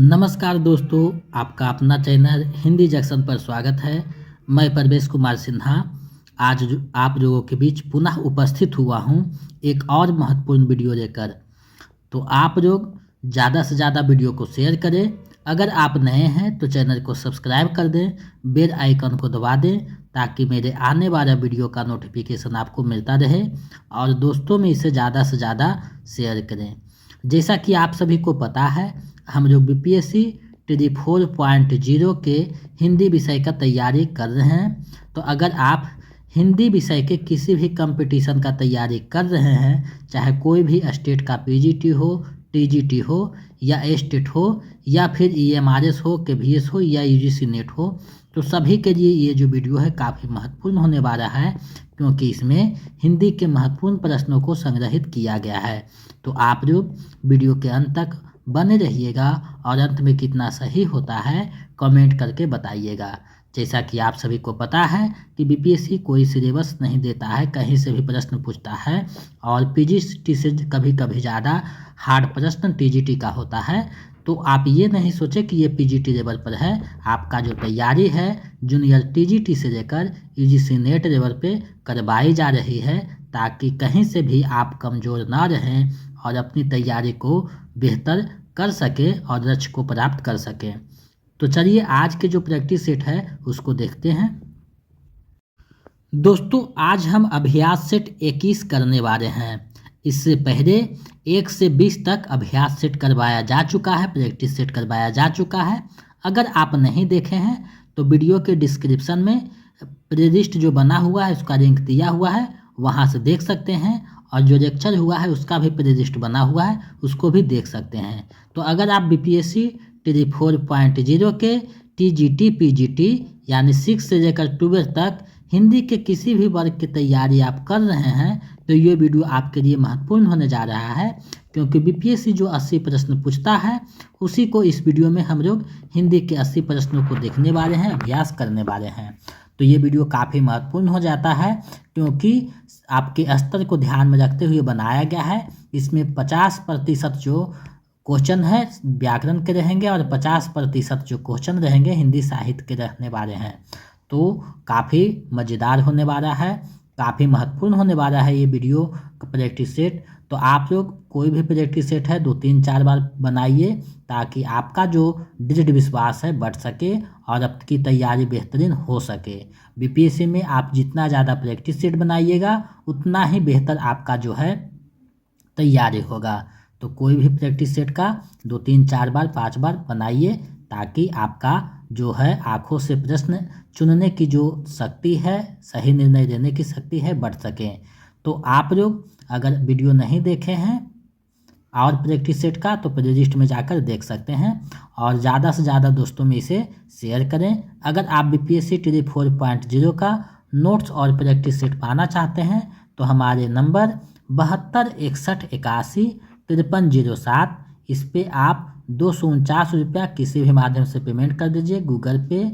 नमस्कार दोस्तों, आपका अपना चैनल हिंदी जंक्शन पर स्वागत है। मैं परवेश कुमार सिन्हा आज आप लोगों के बीच पुनः उपस्थित हुआ हूं एक और महत्वपूर्ण वीडियो लेकर। तो आप लोग ज़्यादा से ज़्यादा वीडियो को शेयर करें। अगर आप नए हैं तो चैनल को सब्सक्राइब कर दें, बेल आइकन को दबा दें ताकि मेरे आने वाला वीडियो का नोटिफिकेशन आपको मिलता रहे और दोस्तों में इसे ज़्यादा से ज़्यादा शेयर करें। जैसा कि आप सभी को पता है, हम लोग बीपीएससी टी 4.0 के हिंदी विषय का तैयारी कर रहे हैं। तो अगर आप हिंदी विषय के किसी भी कंपटीशन का तैयारी कर रहे हैं, चाहे कोई भी स्टेट का पीजीटी हो, टीजीटी हो या स्टेट हो या फिर ईएमआरएस हो, केवीएस हो या यूजीसी नेट हो, तो सभी के लिए ये जो वीडियो है काफ़ी महत्वपूर्ण होने वाला है, क्योंकि इसमें हिंदी के महत्वपूर्ण प्रश्नों को संग्रहित किया गया है। तो आप लोग वीडियो के अंत तक बने रहिएगा और अंत में कितना सही होता है कमेंट करके बताइएगा। जैसा कि आप सभी को पता है कि बीपीएससी कोई सिलेबस नहीं देता है, कहीं से भी प्रश्न पूछता है और पीजीटी से कभी कभी ज़्यादा हार्ड प्रश्न टीजीटी का होता है। तो आप ये नहीं सोचें कि ये पीजीटी लेवल पर है। आपका जो तैयारी है जूनियर टीजीटी से लेकर यूजीसी नेट लेवल पे करवाई जा रही है, ताकि कहीं से भी आप कमज़ोर ना रहें और अपनी तैयारी को बेहतर कर सके और लक्ष्य को प्राप्त कर सके। तो चलिए आज के जो प्रैक्टिस सेट है उसको देखते हैं। दोस्तों, आज हम अभ्यास सेट 21 करने वाले हैं। इससे पहले 1 से 20 तक अभ्यास सेट करवाया जा चुका है, प्रैक्टिस सेट करवाया जा चुका है। अगर आप नहीं देखे हैं तो वीडियो के डिस्क्रिप्शन में प्लेलिस्ट जो बना हुआ है उसका लिंक दिया हुआ है, वहाँ से देख सकते हैं। और जो लेक्चर हुआ है उसका भी प्लेलिस्ट बना हुआ है, उसको भी देख सकते हैं। तो अगर आप बीपीएससी टी 4.0 के टीजीटी पीजीटी यानी 6 से लेकर 12 तक हिंदी के किसी भी वर्ग की तैयारी आप कर रहे हैं तो ये वीडियो आपके लिए महत्वपूर्ण होने जा रहा है, क्योंकि बीपीएससी जो 80 प्रश्न पूछता है उसी को इस वीडियो में हम लोग हिंदी के 80 प्रश्नों को देखने वाले हैं, अभ्यास करने वाले हैं। तो ये वीडियो काफ़ी महत्वपूर्ण हो जाता है, क्योंकि आपके स्तर को ध्यान में रखते हुए बनाया गया है। इसमें 50% जो क्वेश्चन है व्याकरण के रहेंगे और 50% जो क्वेश्चन रहेंगे हिंदी साहित्य के रहने वाले हैं। तो काफ़ी मज़ेदार होने वाला है, काफ़ी महत्वपूर्ण होने वाला है ये वीडियो का प्रैक्टिस सेट। तो आप लोग कोई भी प्रैक्टिस सेट है 2 3 4 बार बनाइए, ताकि आपका जो दृढ़ विश्वास है बढ़ सके और आपकी तैयारी बेहतरीन हो सके। बीपीएससी में आप जितना ज़्यादा प्रैक्टिस सेट बनाइएगा उतना ही बेहतर आपका जो है तैयारी होगा। तो कोई भी प्रैक्टिस सेट का 2 3 4 बार 5 बार बनाइए, ताकि आपका जो है आँखों से प्रश्न चुनने की जो शक्ति है, सही निर्णय लेने की शक्ति है, बढ़ सके। तो आप लोग अगर वीडियो नहीं देखे हैं और प्रैक्टिस सेट का तो प्लेलिस्ट में जाकर देख सकते हैं और ज़्यादा से ज़्यादा दोस्तों में इसे शेयर करें। अगर आप बीपीएससी टी 4.0 का नोट्स और प्रैक्टिस सेट पाना चाहते हैं तो हमारे नंबर 72 61 81 53 07, इस पर आप 249 रुपया किसी भी माध्यम से पेमेंट कर दीजिए, गूगल पे,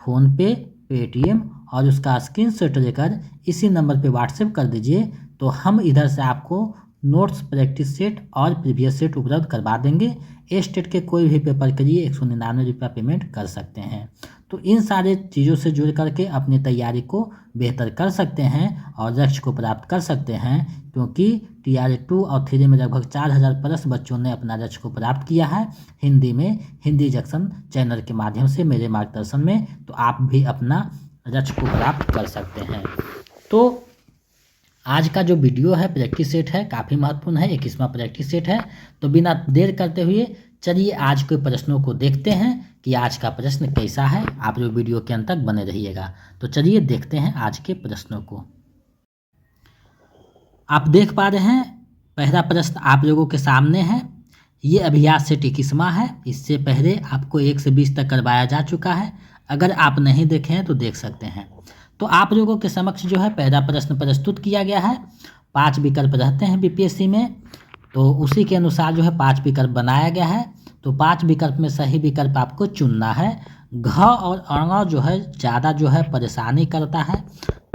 फ़ोन पे, पेटीएम, और उसका स्क्रीनशॉट लेकर इसी नंबर पे व्हाट्सएप कर दीजिए। तो हम इधर से आपको नोट्स, प्रैक्टिस सेट और प्रीवियस सेट उपलब्ध करवा देंगे। स्टेट के कोई भी पेपर के लिए 199 रुपया पेमेंट कर सकते हैं। तो इन सारे चीज़ों से जुड़ करके अपनी तैयारी को बेहतर कर सकते हैं और लक्ष्य को प्राप्त कर सकते हैं, क्योंकि TR2 और 3 में लगभग 4000 प्लस बच्चों ने अपना लक्ष्य को प्राप्त किया है हिंदी में, हिंदी जंक्शन चैनल के माध्यम से मेरे मार्गदर्शन में। तो आप भी अपना लक्ष्य को प्राप्त कर सकते हैं। तो आज का जो वीडियो है प्रैक्टिस सेट है काफ़ी महत्वपूर्ण है, 21वां प्रैक्टिस सेट है। तो बिना देर करते हुए चलिए आज के प्रश्नों को देखते हैं कि आज का प्रश्न कैसा है। आप लोग वीडियो के अंत तक बने रहिएगा। तो चलिए देखते हैं आज के प्रश्नों को। आप देख पा रहे हैं पहला प्रश्न आप लोगों के सामने है। ये अभ्यास सेट 21वां है। इससे पहले आपको 1 से 20 तक करवाया जा चुका है। अगर आप नहीं देखे हैं तो देख सकते हैं। तो आप लोगों के समक्ष जो है पहला प्रश्न प्रस्तुत किया गया है। 5 विकल्प रहते हैं बीपीएससी में, तो उसी के अनुसार जो है 5 विकल्प बनाया गया है। तो 5 विकल्प में सही विकल्प आपको चुनना है। घ और अण जो है ज़्यादा जो है परेशानी करता है,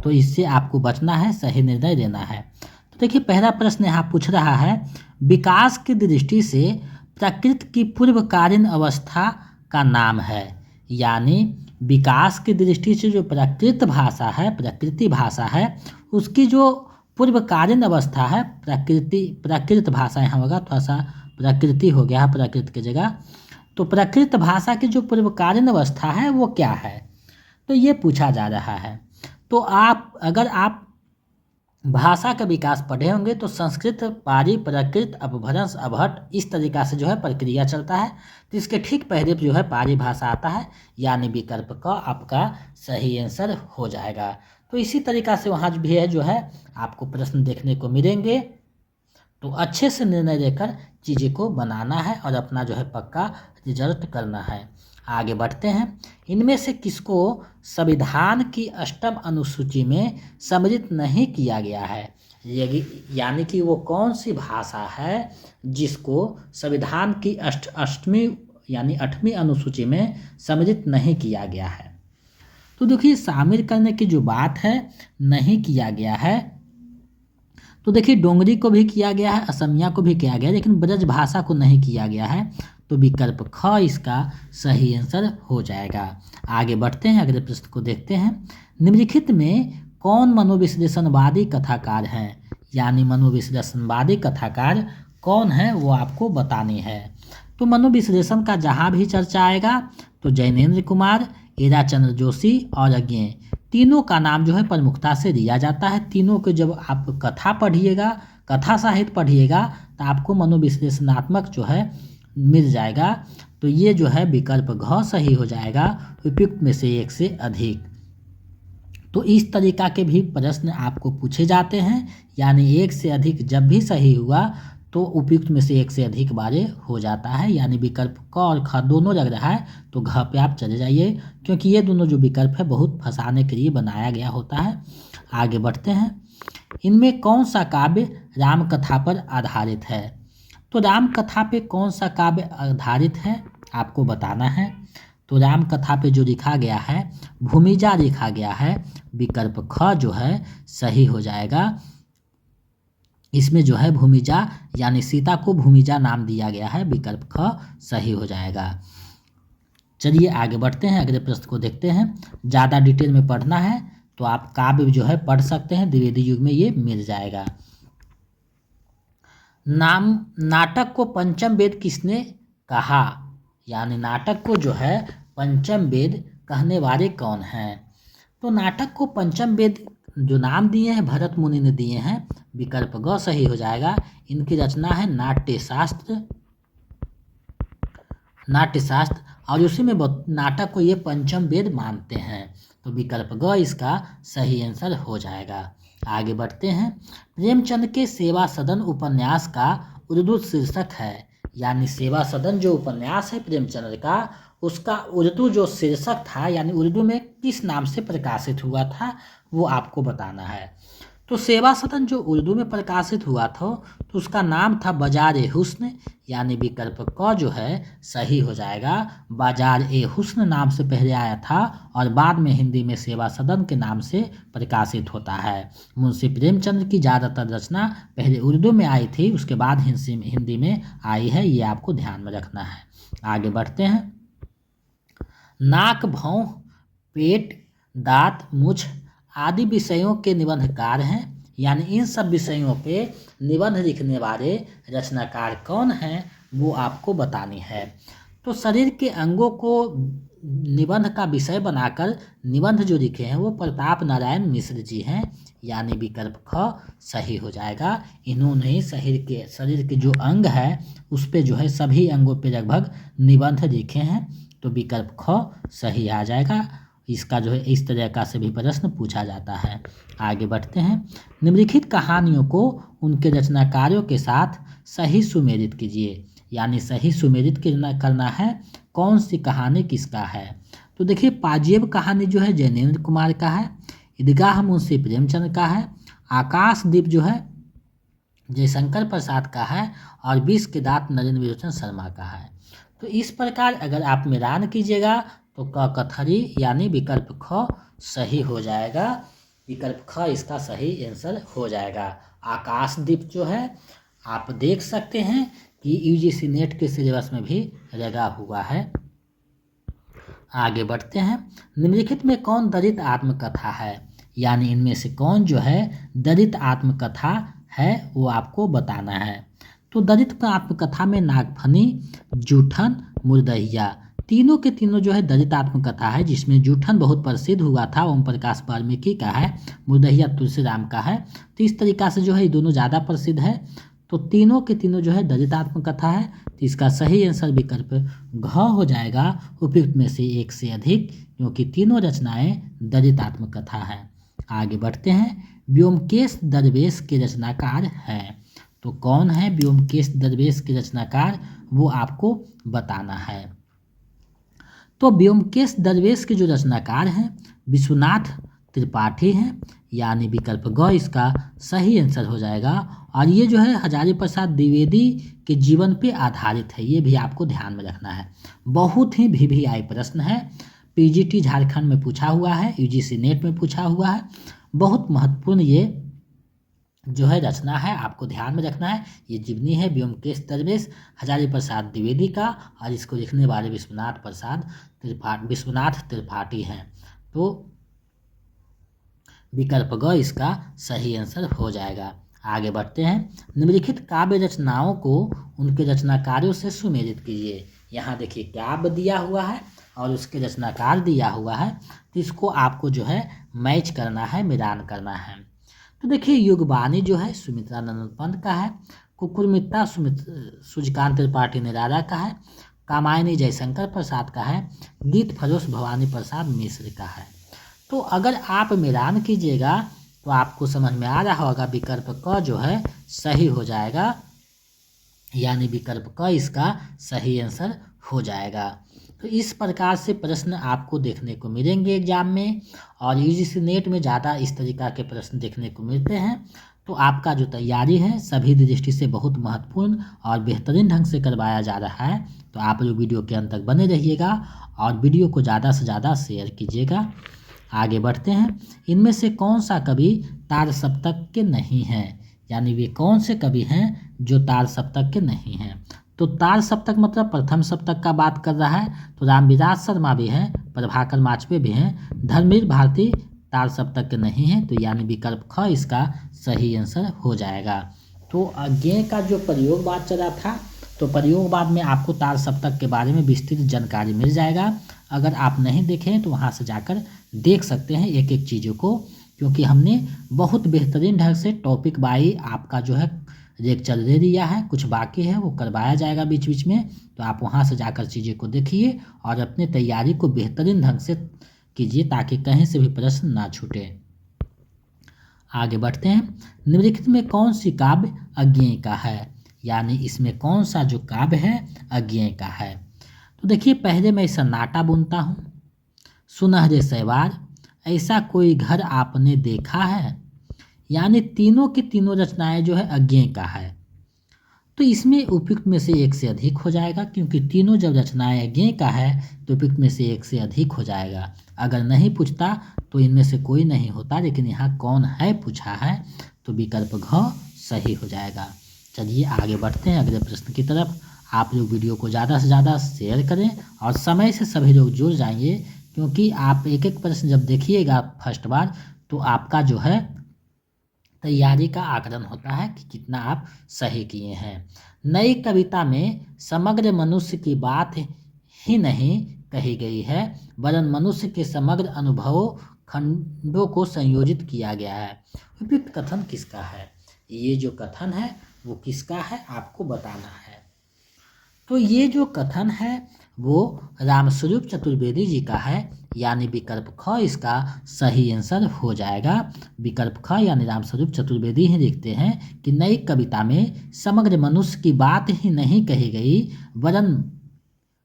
तो इससे आपको बचना है, सही निर्णय लेना है। तो देखिए पहला प्रश्न यहाँ पूछ रहा है, विकास की दृष्टि से प्रकृति की पूर्वकालीन अवस्था का नाम है। यानी विकास की दृष्टि से जो प्रकृति भाषा है उसकी जो पूर्वकालीन अवस्था है, प्रकृत भाषा यहाँ होगा, थोड़ा सा प्रकृति हो गया प्रकृति की जगह। तो प्रकृत भाषा की जो पूर्वकालीन अवस्था है वो क्या है, तो ये पूछा जा रहा है। तो अगर आप भाषा का विकास पढ़े होंगे तो संस्कृत, पाली, प्राकृत, अपभ्रंश, अपभट्ट, इस तरीका से जो है प्रक्रिया चलता है। तो इसके ठीक पहले जो है पाली भाषा आता है, यानी विकल्प क आपका सही आंसर हो जाएगा। तो इसी तरीका से वहाँ भी है जो है आपको प्रश्न देखने को मिलेंगे। तो अच्छे से निर्णय लेकर चीज़ें को बनाना है और अपना जो है पक्का रिजल्ट करना है। आगे बढ़ते हैं। इनमें से किसको संविधान की 8वीं अनुसूची में सम्मिलित नहीं किया गया है, यानी कि वो कौन सी भाषा है जिसको संविधान की 8वीं अनुसूची में सम्मिलित नहीं किया गया है। तो देखिए शामिल करने की जो बात है, नहीं किया गया है, तो देखिए डोंगरी को भी किया गया है, असमिया को भी किया गया है, लेकिन ब्रज भाषा को नहीं किया गया है। तो विकल्प ख इसका सही आंसर हो जाएगा। आगे बढ़ते हैं, अगले प्रश्न को देखते हैं। निम्नलिखित में कौन मनोविश्लेषणवादी कथाकार हैं, यानी मनोविश्लेषणवादी कथाकार कौन है वो आपको बतानी है। तो मनोविश्लेषण का जहाँ भी चर्चा आएगा तो जैनेन्द्र कुमार, ईराचंद्र जोशी और अज्ञेय, तीनों का नाम जो है प्रमुखता से दिया जाता है। तीनों के जब आप कथा पढ़िएगा, कथा साहित्य पढ़िएगा, तो आपको मनोविश्लेषणात्मक जो है मिल जाएगा। तो ये जो है विकल्प घ सही हो जाएगा, उपयुक्त में से एक से अधिक। तो इस तरीका के भी प्रश्न आपको पूछे जाते हैं, यानी एक से अधिक जब भी सही हुआ तो उपयुक्त में से एक से अधिक बारे हो जाता है। यानी विकल्प क और ख दोनों लग रहा है तो घ पे आप चले जाइए, क्योंकि ये दोनों जो विकल्प है बहुत फंसाने के लिए बनाया गया होता है। आगे बढ़ते हैं। इनमें कौन सा काव्य रामकथा पर आधारित है, तो रामकथा पे कौन सा काव्य आधारित है आपको बताना है। तो रामकथा पे जो लिखा गया है भूमिजा लिखा गया है, विकल्प ख जो है सही हो जाएगा। इसमें जो है भूमिजा यानी सीता को भूमिजा नाम दिया गया है, विकल्प ख सही हो जाएगा। चलिए आगे बढ़ते हैं, अगले प्रश्न को देखते हैं। ज़्यादा डिटेल में पढ़ना है तो आप काव्य जो है पढ़ सकते हैं, द्विवेदी युग में ये मिल जाएगा। नाटक को पंचम वेद किसने कहा, यानी नाटक को जो है पंचम वेद कहने वाले कौन हैं। तो नाटक को पंचम वेद जो नाम दिए हैं भरत मुनि ने दिए हैं, विकल्प ग सही हो जाएगा। इनकी रचना है नाट्यशास्त्र, और उसी में नाटक को ये पंचम वेद मानते हैं। तो विकल्प ग इसका सही आंसर हो जाएगा। आगे बढ़ते हैं। प्रेमचंद के सेवा सदन उपन्यास का उर्दू शीर्षक है, यानी सेवा सदन जो उपन्यास है प्रेमचंद का, उसका उर्दू जो शीर्षक था, यानी उर्दू में किस नाम से प्रकाशित हुआ था वो आपको बताना है। तो सेवा सदन जो उर्दू में प्रकाशित हुआ था तो उसका नाम था बाजार-ए हुस्न, यानी विकल्प क जो है सही हो जाएगा। बाजार-ए-हुस्न नाम से पहले आया था और बाद में हिंदी में सेवा सदन के नाम से प्रकाशित होता है। मुंशी प्रेमचंद की ज़्यादातर रचना पहले उर्दू में आई थी, उसके बाद हिंदी में आई है, ये आपको ध्यान में रखना है। आगे बढ़ते हैं। नाक, भौं, पेट, दांत, मूछ आदि विषयों के निबंधकार हैं, यानी इन सब विषयों पे निबंध लिखने वाले रचनाकार कौन हैं वो आपको बतानी है। तो शरीर के अंगों को निबंध का विषय बनाकर निबंध जो लिखे हैं वो प्रताप नारायण मिश्र जी हैं, यानी विकल्प ख सही हो जाएगा। इन्होंने ही शरीर के जो अंग है उस पे जो है सभी अंगों पे लगभग निबंध लिखे हैं, तो विकल्प ख सही आ जाएगा। इसका जो है इस तरीका से भी प्रश्न पूछा जाता है। आगे बढ़ते हैं। निम्नलिखित कहानियों को उनके रचनाकारों के साथ सही सुमेलित कीजिए, यानी सही सुमेलित करना है कौन सी कहानी किसका है। तो देखिए पाजेब कहानी जो है जैनेन्द्र कुमार का है, ईदगाह मुंशी प्रेमचंद का है, आकाशदीप जो है जयशंकर प्रसाद का है, और विष के दांत नरेंद्र विलोचन शर्मा का है। तो इस प्रकार अगर आप मिलान कीजिएगा तो कथरी यानी विकल्प ख सही हो जाएगा। विकल्प ख इसका सही आंसर हो जाएगा। आकाशदीप जो है आप देख सकते हैं कि यूजीसी नेट के सिलेबस में भी लगा हुआ है। आगे बढ़ते हैं। निम्नलिखित में कौन दलित आत्मकथा है, यानी इनमें से कौन जो है दलित आत्मकथा है वो आपको बताना है। तो दलित आत्मकथा में नागफनी, जूठन, मुर्दहिया तीनों के तीनों जो है दलित आत्मकथा है, जिसमें जूठन बहुत प्रसिद्ध हुआ था, ओम प्रकाश वाल्मीकि का है, मुर्दहिया तुलसीराम का है। तो इस तरीका से जो है ये दोनों ज़्यादा प्रसिद्ध है। तो तीनों के तीनों जो है दलित आत्मकथा है। तो इसका सही आंसर विकल्प घ हो जाएगा, उपयुक्त में से एक से अधिक, क्योंकि तीनों रचनाएं दलित आत्मकथा है। आगे बढ़ते हैं। व्योमकेश दरवेश के रचनाकार हैं। तो कौन है व्योमकेश दरवेश के रचनाकार, वो आपको बताना है। तो व्योमकेश दरवेश के जो रचनाकार हैं विश्वनाथ त्रिपाठी हैं, यानी विकल्प ग इसका सही आंसर हो जाएगा। और ये जो है हजारी प्रसाद द्विवेदी के जीवन पे आधारित है, ये भी आपको ध्यान में रखना है। बहुत ही VVI प्रश्न है, PGT झारखंड में पूछा हुआ है, UGC नेट में पूछा हुआ है। बहुत महत्वपूर्ण ये जो है रचना है, आपको ध्यान में रखना है। ये जीवनी है व्योमकेश दरवेश हजारी प्रसाद द्विवेदी का, और इसको लिखने वाले विश्वनाथ त्रिपाठी हैं। तो विकल्प ग इसका सही आंसर हो जाएगा। आगे बढ़ते हैं। निम्नलिखित काव्य रचनाओं को उनके रचनाकारों से सुमेलित कीजिए। यहाँ देखिए काव्य दिया हुआ है और उसके रचनाकार दिया हुआ है, तो इसको आपको जो है मैच करना है, मिलान करना है। तो देखिए युगबानी जो है सुमित्रा नंदन पंत का है, कुकुरमित्ता सूर्यकांत त्रिपाठी निराला का है, कामायनी जयशंकर प्रसाद का है, गीत फरोश भवानी प्रसाद मिश्र का है। तो अगर आप मिलान कीजिएगा तो आपको समझ में आ रहा होगा विकल्प क जो है सही हो जाएगा, यानी विकल्प क इसका सही आंसर हो जाएगा। तो इस प्रकार से प्रश्न आपको देखने को मिलेंगे एग्जाम में, और UGC नेट में ज़्यादा इस तरीका के प्रश्न देखने को मिलते हैं। तो आपका जो तैयारी है सभी दृष्टि से बहुत महत्वपूर्ण और बेहतरीन ढंग से करवाया जा रहा है। तो आप लोग वीडियो के अंत तक बने रहिएगा और वीडियो को ज़्यादा से ज़्यादा शेयर कीजिएगा। आगे बढ़ते हैं। इनमें से कौन सा कवि तार सप्तक के नहीं हैं, यानी वे कौन से कवि हैं जो तार सप्तक के नहीं हैं। तो तार सप्तक मतलब प्रथम सप्तक का बात कर रहा है, तो रामविलास शर्मा भी हैं, प्रभाकर माचवे भी हैं, धर्मवीर भारती तार सप्तक के नहीं हैं, तो यानी विकल्प ख इसका सही आंसर हो जाएगा। तो अज्ञेय का जो प्रयोगवाद चला था, तो प्रयोगवाद में आपको तार सप्तक के बारे में विस्तृत जानकारी मिल जाएगा। अगर आप नहीं देखें तो वहाँ से जाकर देख सकते हैं एक एक चीज़ों को, क्योंकि हमने बहुत बेहतरीन ढंग से टॉपिक बाई आपका जो है लेक्चर दे दिया है, कुछ बाकी है वो करवाया जाएगा बीच बीच में। तो आप वहाँ से जाकर चीज़ें को देखिए और अपने तैयारी को बेहतरीन ढंग से कीजिए, ताकि कहीं से भी प्रश्न ना छूटे। आगे बढ़ते हैं। निम्नलिखित में कौन सी काव्य अज्ञेय का है, यानी इसमें कौन सा जो काव्य है अज्ञेय का है। तो देखिए पहले मैं सन्नाटा बुनता हूँ, सुनहरे सैवार, ऐसा कोई घर आपने देखा है, यानी तीनों की तीनों रचनाएं जो है अज्ञेय का है। तो इसमें उपयुक्त में से एक से अधिक हो जाएगा, क्योंकि तीनों जब रचनाएं अज्ञेय का है तो उपयुक्त में से एक से अधिक हो जाएगा। अगर नहीं पूछता तो इनमें से कोई नहीं होता, लेकिन यहाँ कौन है पूछा है, तो विकल्प घ सही हो जाएगा। चलिए आगे बढ़ते हैं अगले प्रश्न की तरफ। आप लोग वीडियो को ज़्यादा से ज़्यादा शेयर करें और समय से सभी लोग जुड़ जाइए, क्योंकि आप एक एक प्रश्न जब देखिएगा फर्स्ट बार तो आपका जो है तैयारी का आकलन होता है कि कितना आप सही किए हैं। नई कविता में समग्र मनुष्य की बात ही नहीं कही गई है, वरन मनुष्य के समग्र अनुभवों खंडों को संयोजित किया गया है। उपयुक्त कथन किसका है, ये जो कथन है वो किसका है आपको बताना है। तो ये जो कथन है वो रामस्वरूप चतुर्वेदी जी का है, यानी विकल्प ख इसका सही आंसर हो जाएगा। विकल्प ख यानी रामस्वरूप चतुर्वेदी ही लिखते हैं कि नई कविता में समग्र मनुष्य की बात ही नहीं कही गई, वरन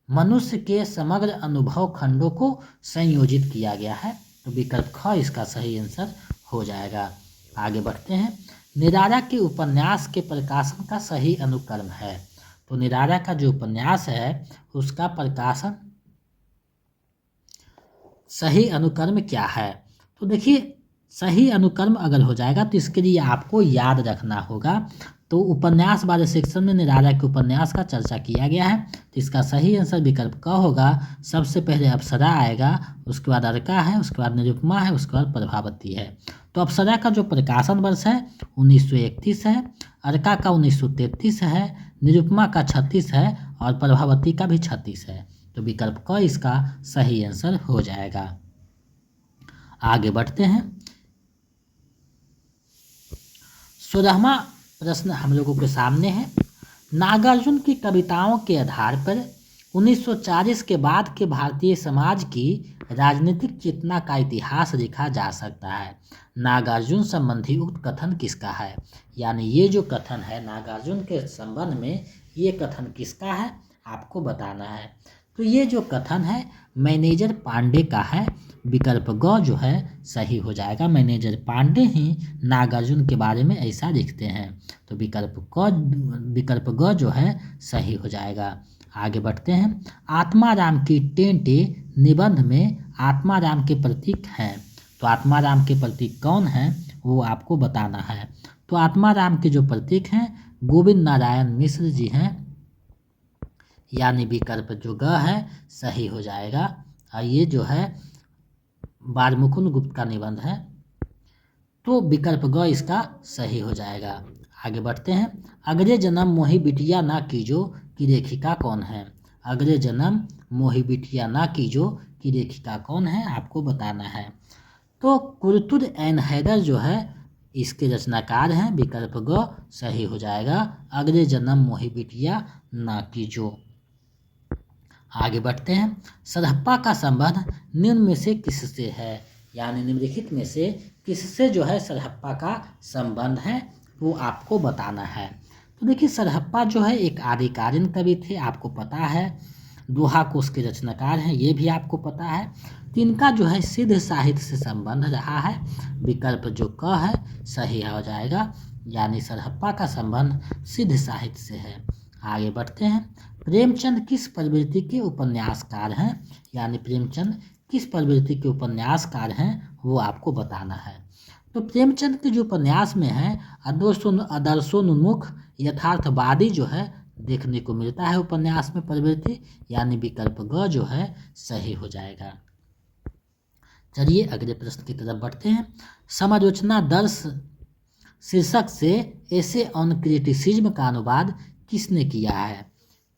मनुष्य के समग्र अनुभव खंडों को संयोजित किया गया है। तो विकल्प ख इसका सही आंसर हो जाएगा। आगे बढ़ते हैं। निराला के उपन्यास के प्रकाशन का सही अनुक्रम है। तो निराला का जो उपन्यास है उसका प्रकाशन सही अनुक्रम क्या है। तो देखिए सही अनुक्रम अगर हो जाएगा तो इसके लिए आपको याद रखना होगा। तो उपन्यास वाले सेक्शन में निराला के उपन्यास का चर्चा किया गया है। तो इसका सही आंसर विकल्प क होगा। सबसे पहले अप्सरा आएगा, उसके बाद अर्का है, उसके बाद निरुपमा है, उसके बाद प्रभावती है। तो अप्सरा का जो प्रकाशन वर्ष है 1931 है, अर्का का 1933 है, निरुपमा का 36 है और प्रभावती का भी 36 है। तो विकल्प क इसका सही आंसर हो जाएगा। आगे बढ़ते हैं। 16वां प्रश्न हम लोगों के सामने है। नागार्जुन की कविताओं के आधार पर 1940 के बाद के भारतीय समाज की राजनीतिक चेतना का इतिहास लिखा जा सकता है। नागार्जुन संबंधी उक्त कथन किसका है? यानी ये जो कथन है नागार्जुन के संबंध में, ये कथन किसका है आपको बताना है। तो ये जो कथन है मैनेजर पांडे का है। विकल्प ग जो है सही हो जाएगा। मैनेजर पांडे ही नागार्जुन के बारे में ऐसा लिखते हैं। तो विकल्प ग जो है सही हो जाएगा। आगे बढ़ते हैं। आत्माराम की टेंटे निबंध में आत्माराम के प्रतीक हैं। तो आत्माराम के प्रतीक कौन है वो आपको बताना है। तो आत्माराम के जो प्रतीक हैं गोविंद नारायण मिश्र जी हैं, यानी विकल्प जो ग है सही हो जाएगा। और ये जो है बालमुकुंद गुप्त का निबंध है। तो विकल्प ग इसका सही हो जाएगा। आगे बढ़ते हैं। अगले जन्म मोहि बिटिया ना कीजो की लेखिका कौन है? अगले जन्म मोहि बिटिया ना कीजो की लेखिका कौन है आपको बताना है। तो कुरतुद एन हैदर जो है इसके रचनाकार हैं। विकल्प ग सही हो जाएगा। अगले जन्म मोहि बिटिया ना कीजो। आगे बढ़ते हैं। सरहप्पा का संबंध निम्न में से किससे है? यानी निम्नलिखित में से किससे जो है सरहप्पा का संबंध है वो आपको बताना है। तो देखिए सरहप्पा जो है एक आदिकालीन कवि थे, आपको पता है। दोहा कोश के रचनाकार हैं, ये भी आपको पता है। तो इनका जो है सिद्ध साहित्य से संबंध रहा है। विकल्प जो क है सही हो जाएगा। यानी सरहप्पा का संबंध सिद्ध साहित्य से है। आगे बढ़ते हैं। प्रेमचंद किस प्रवृत्ति के उपन्यासकार हैं? यानी प्रेमचंद किस प्रवृत्ति के उपन्यासकार हैं वो आपको बताना है। तो प्रेमचंद के जो उपन्यास में है आदर्शोन्मुख यथार्थवादी जो है देखने को मिलता है उपन्यास में प्रवृत्ति, यानी विकल्प ग जो है सही हो जाएगा। चलिए अगले प्रश्न की तरफ बढ़ते हैं। समालोचना दर्श शीर्षक से ऐसे ऑन क्रिटिसिज्म का अनुवाद किसने किया है?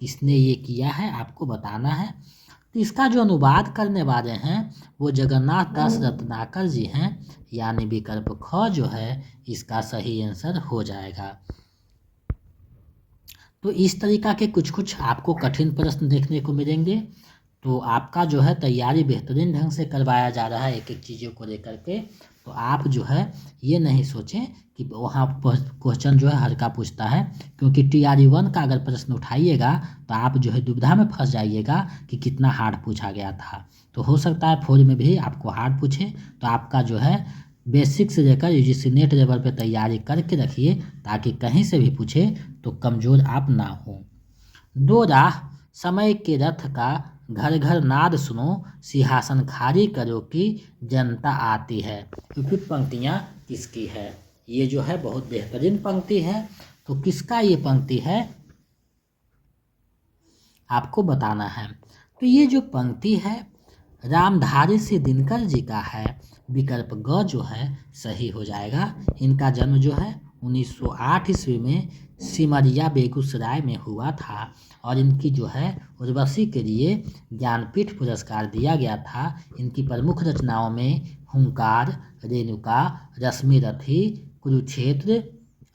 किसने ये किया है आपको बताना है। तो इसका जो अनुवाद करने वाले हैं वो जगन्नाथ दास रत्नाकर जी हैं, यानी विकल्प ख जो है इसका सही आंसर हो जाएगा। तो इस तरीका के कुछ कुछ आपको कठिन प्रश्न देखने को मिलेंगे। तो आपका जो है तैयारी बेहतरीन ढंग से करवाया जा रहा है एक एक चीज़ों को लेकर के। तो आप जो है ये नहीं सोचें कि वहाँ क्वेश्चन जो है हल्का पूछता है, क्योंकि TRE 1 का अगर प्रश्न उठाइएगा तो आप जो है दुविधा में फंस जाइएगा कि कितना हार्ड पूछा गया था। तो हो सकता है 4 में भी आपको हार्ड पूछे। तो आपका जो है बेसिक से लेकर UGC नेट लेवल पे तैयारी करके रखिए, ताकि कहीं से भी पूछे तो कमज़ोर आप ना हो। दो राह समय के रथ का घर घर नाद सुनो, सिंहासन खाली करो कि जनता आती है। उपयुक्त पंक्तियाँ किसकी है? ये जो है बहुत बेहतरीन पंक्ति है। तो किसका ये पंक्ति है आपको बताना है। तो ये जो पंक्ति है रामधारी से दिनकर जी का है। विकल्प ग जो है सही हो जाएगा। इनका जन्म जो है 1908 ईस्वी में सिमरिया बेगूसराय में हुआ था और इनकी जो है उर्वशी के लिए ज्ञानपीठ पुरस्कार दिया गया था। इनकी प्रमुख रचनाओं में हुंकार, रेणुका, रश्मिरथी, कुरुक्षेत्र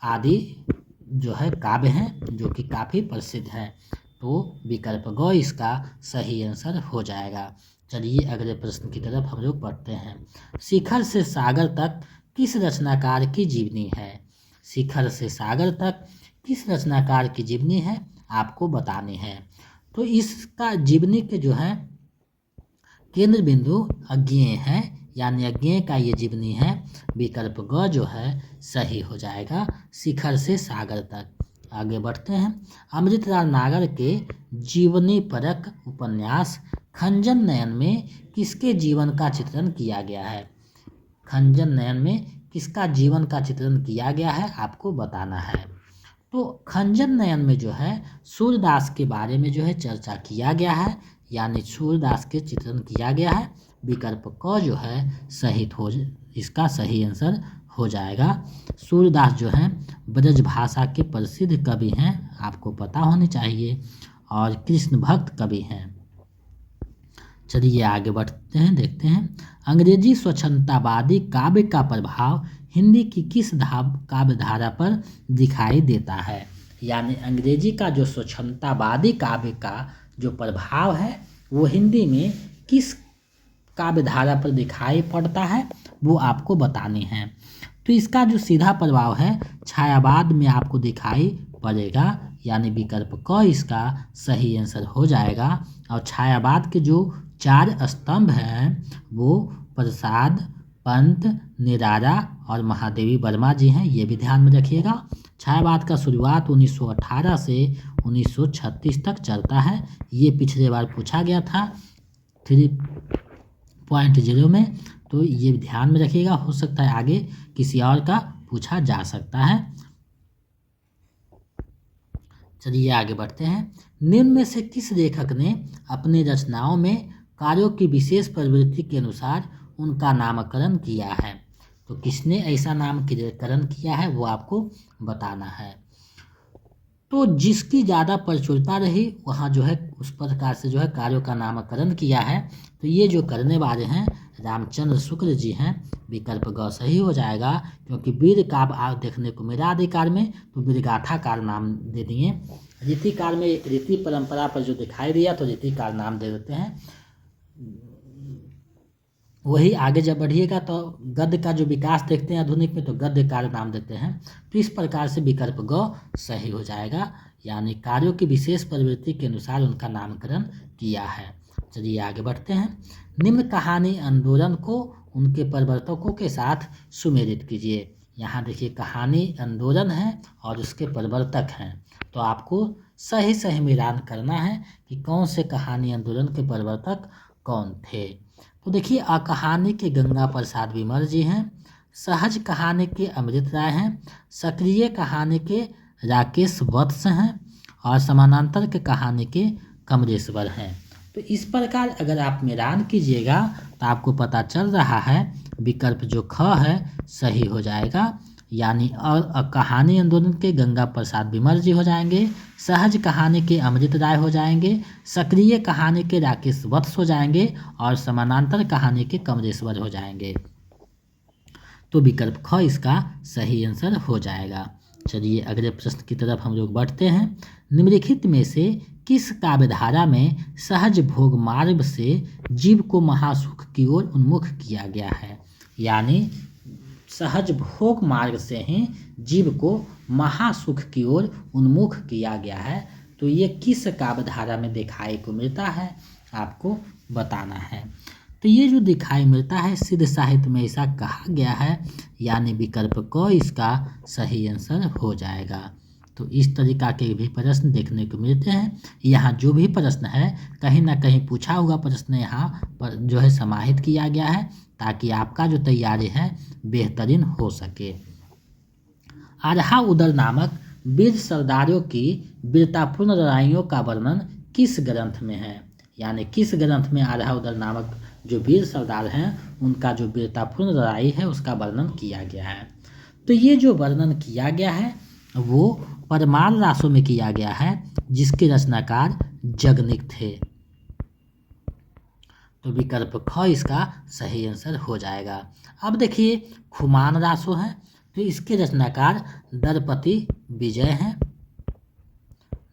आदि जो है काव्य हैं जो कि काफ़ी प्रसिद्ध हैं। तो विकल्प ग इसका सही आंसर हो जाएगा। चलिए अगले प्रश्न की तरफ हम लोग बढ़ते हैं। शिखर से सागर तक किस रचनाकार की जीवनी है? शिखर से सागर तक किस रचनाकार की जीवनी है आपको बतानी है। तो इसका जीवनी के जो है केंद्र बिंदु अज्ञेय है, यानी अज्ञेय का ये जीवनी है। विकल्प ग जो है सही हो जाएगा। शिखर से सागर तक। आगे बढ़ते हैं। अमृतलाल नागर के जीवनी परक उपन्यास खंजन नयन में किसके जीवन का चित्रण किया गया है? खंजन नयन में किसका जीवन का चित्रण किया गया है आपको बताना है। तो खंजन नयन में जो है सूरदास के बारे में जो है चर्चा किया गया है, यानी सूरदास के चित्रण किया गया है। विकल्प क जो है सही हो, इसका सही आंसर हो जाएगा। सूरदास जो हैं ब्रज भाषा के प्रसिद्ध कवि हैं, आपको पता होनी चाहिए, और कृष्ण भक्त कवि हैं। चलिए आगे बढ़ते हैं, देखते हैं अंग्रेजी स्वच्छंदतावादी काव्य का प्रभाव हिंदी की किस काव्य धारा पर दिखाई देता है। यानी अंग्रेजी का जो स्वच्छंदतावादी काव्य का जो प्रभाव है वो हिंदी में किस काव्य धारा पर दिखाई पड़ता है वो आपको बतानी है। तो इसका जो सीधा प्रभाव है छायावाद में आपको दिखाई पड़ेगा, यानी विकल्प क इसका सही आंसर हो जाएगा। और छायावाद के जो 4 स्तंभ हैं वो प्रसाद, पंत, निराला और महादेवी वर्मा जी हैं, ये भी ध्यान में रखिएगा। छायावाद का शुरुआत 1918 से 1936 तक चलता है। ये पिछले बार पूछा गया था 3.0 में, तो ये ध्यान में रखिएगा, हो सकता है आगे किसी और का पूछा जा सकता है। चलिए आगे बढ़ते हैं। निम्न में से किस लेखक ने अपनी रचनाओं में कार्यों की विशेष प्रवृत्ति के अनुसार उनका नामकरण किया है। तो किसने ऐसा नामकरण किया है वो आपको बताना है। तो जिसकी ज़्यादा प्रचुरता रही वहाँ जो है उस प्रकार से जो है कार्यों का नामकरण किया है। तो ये जो करने वाले हैं रामचंद्र शुक्ल जी हैं, विकल्प ग सही हो जाएगा, क्योंकि वीर काव्य देखने को मिला अधिकार में, तो वीरगाथाकार नाम दे दिए। रीतिकार में एक रीति परंपरा पर जो दिखाई दिया तो रीतिकार नाम दे देते हैं। वही आगे जब बढ़िएगा तो गद्य का जो विकास देखते हैं आधुनिक में तो गद्यकार नाम देते हैं। तो इस प्रकार से विकल्प ग सही हो जाएगा, यानी कार्यों की विशेष प्रवृत्ति के अनुसार उनका नामकरण किया है। चलिए आगे बढ़ते हैं। निम्न कहानी आंदोलन को उनके प्रवर्तकों के साथ सुमेलित कीजिए। यहाँ देखिए कहानी आंदोलन है और उसके प्रवर्तक हैं, तो आपको सही सही मिलान करना है कि कौन से कहानी आंदोलन के प्रवर्तक कौन थे। तो देखिए कहानी के गंगा प्रसाद विमल जी हैं, सहज कहानी के अमृत राय हैं, सक्रिय कहानी के राकेश वत्स हैं और समानांतर के कहानी के कमलेश्वर हैं। तो इस प्रकार अगर आप मिलान कीजिएगा तो आपको पता चल रहा है विकल्प जो ख है सही हो जाएगा, यानी और कहानी आंदोलन के गंगा प्रसाद विमल जी हो जाएंगे, सहज कहानी के अमृत राय हो जाएंगे, सक्रिय कहानी के राकेश वत्स हो जाएंगे और समानांतर कहानी के कमलेश्वर हो जाएंगे। तो विकल्प ख इसका सही आंसर हो जाएगा। चलिए अगले प्रश्न की तरफ हम लोग बढ़ते हैं। निम्नलिखित में से किस काव्यधारा में सहज भोग मार्ग से जीव को महासुख की ओर उन्मुख किया गया है। यानी सहज भोग मार्ग से ही जीव को महासुख की ओर उन्मुख किया गया है। तो ये किस काव्यधारा में दिखाई को मिलता है आपको बताना है। तो ये जो दिखाई मिलता है सिद्ध साहित्य में ऐसा कहा गया है, यानी विकल्प क इसका सही आंसर हो जाएगा। तो इस तरीका के भी प्रश्न देखने को मिलते हैं। यहाँ जो भी प्रश्न है कहीं ना कहीं पूछा हुआ प्रश्न यहाँ पर जो है समाहित किया गया है, ताकि आपका जो तैयारी है बेहतरीन हो सके। आरहा उदर नामक वीर सरदारों की वीरतापूर्ण लड़ाइयों का वर्णन किस ग्रंथ में है। यानी किस ग्रंथ में आरहा उदर नामक जो वीर सरदार हैं उनका जो वीरतापूर्ण लड़ाई है उसका वर्णन किया गया है। तो ये जो वर्णन किया गया है वो परमार रासों में किया गया है, जिसके रचनाकार जगनिक थे। तो विकल्प ख इसका सही आंसर हो जाएगा। अब देखिए खुमान रासो है, तो इसके रचनाकार दरपति विजय हैं,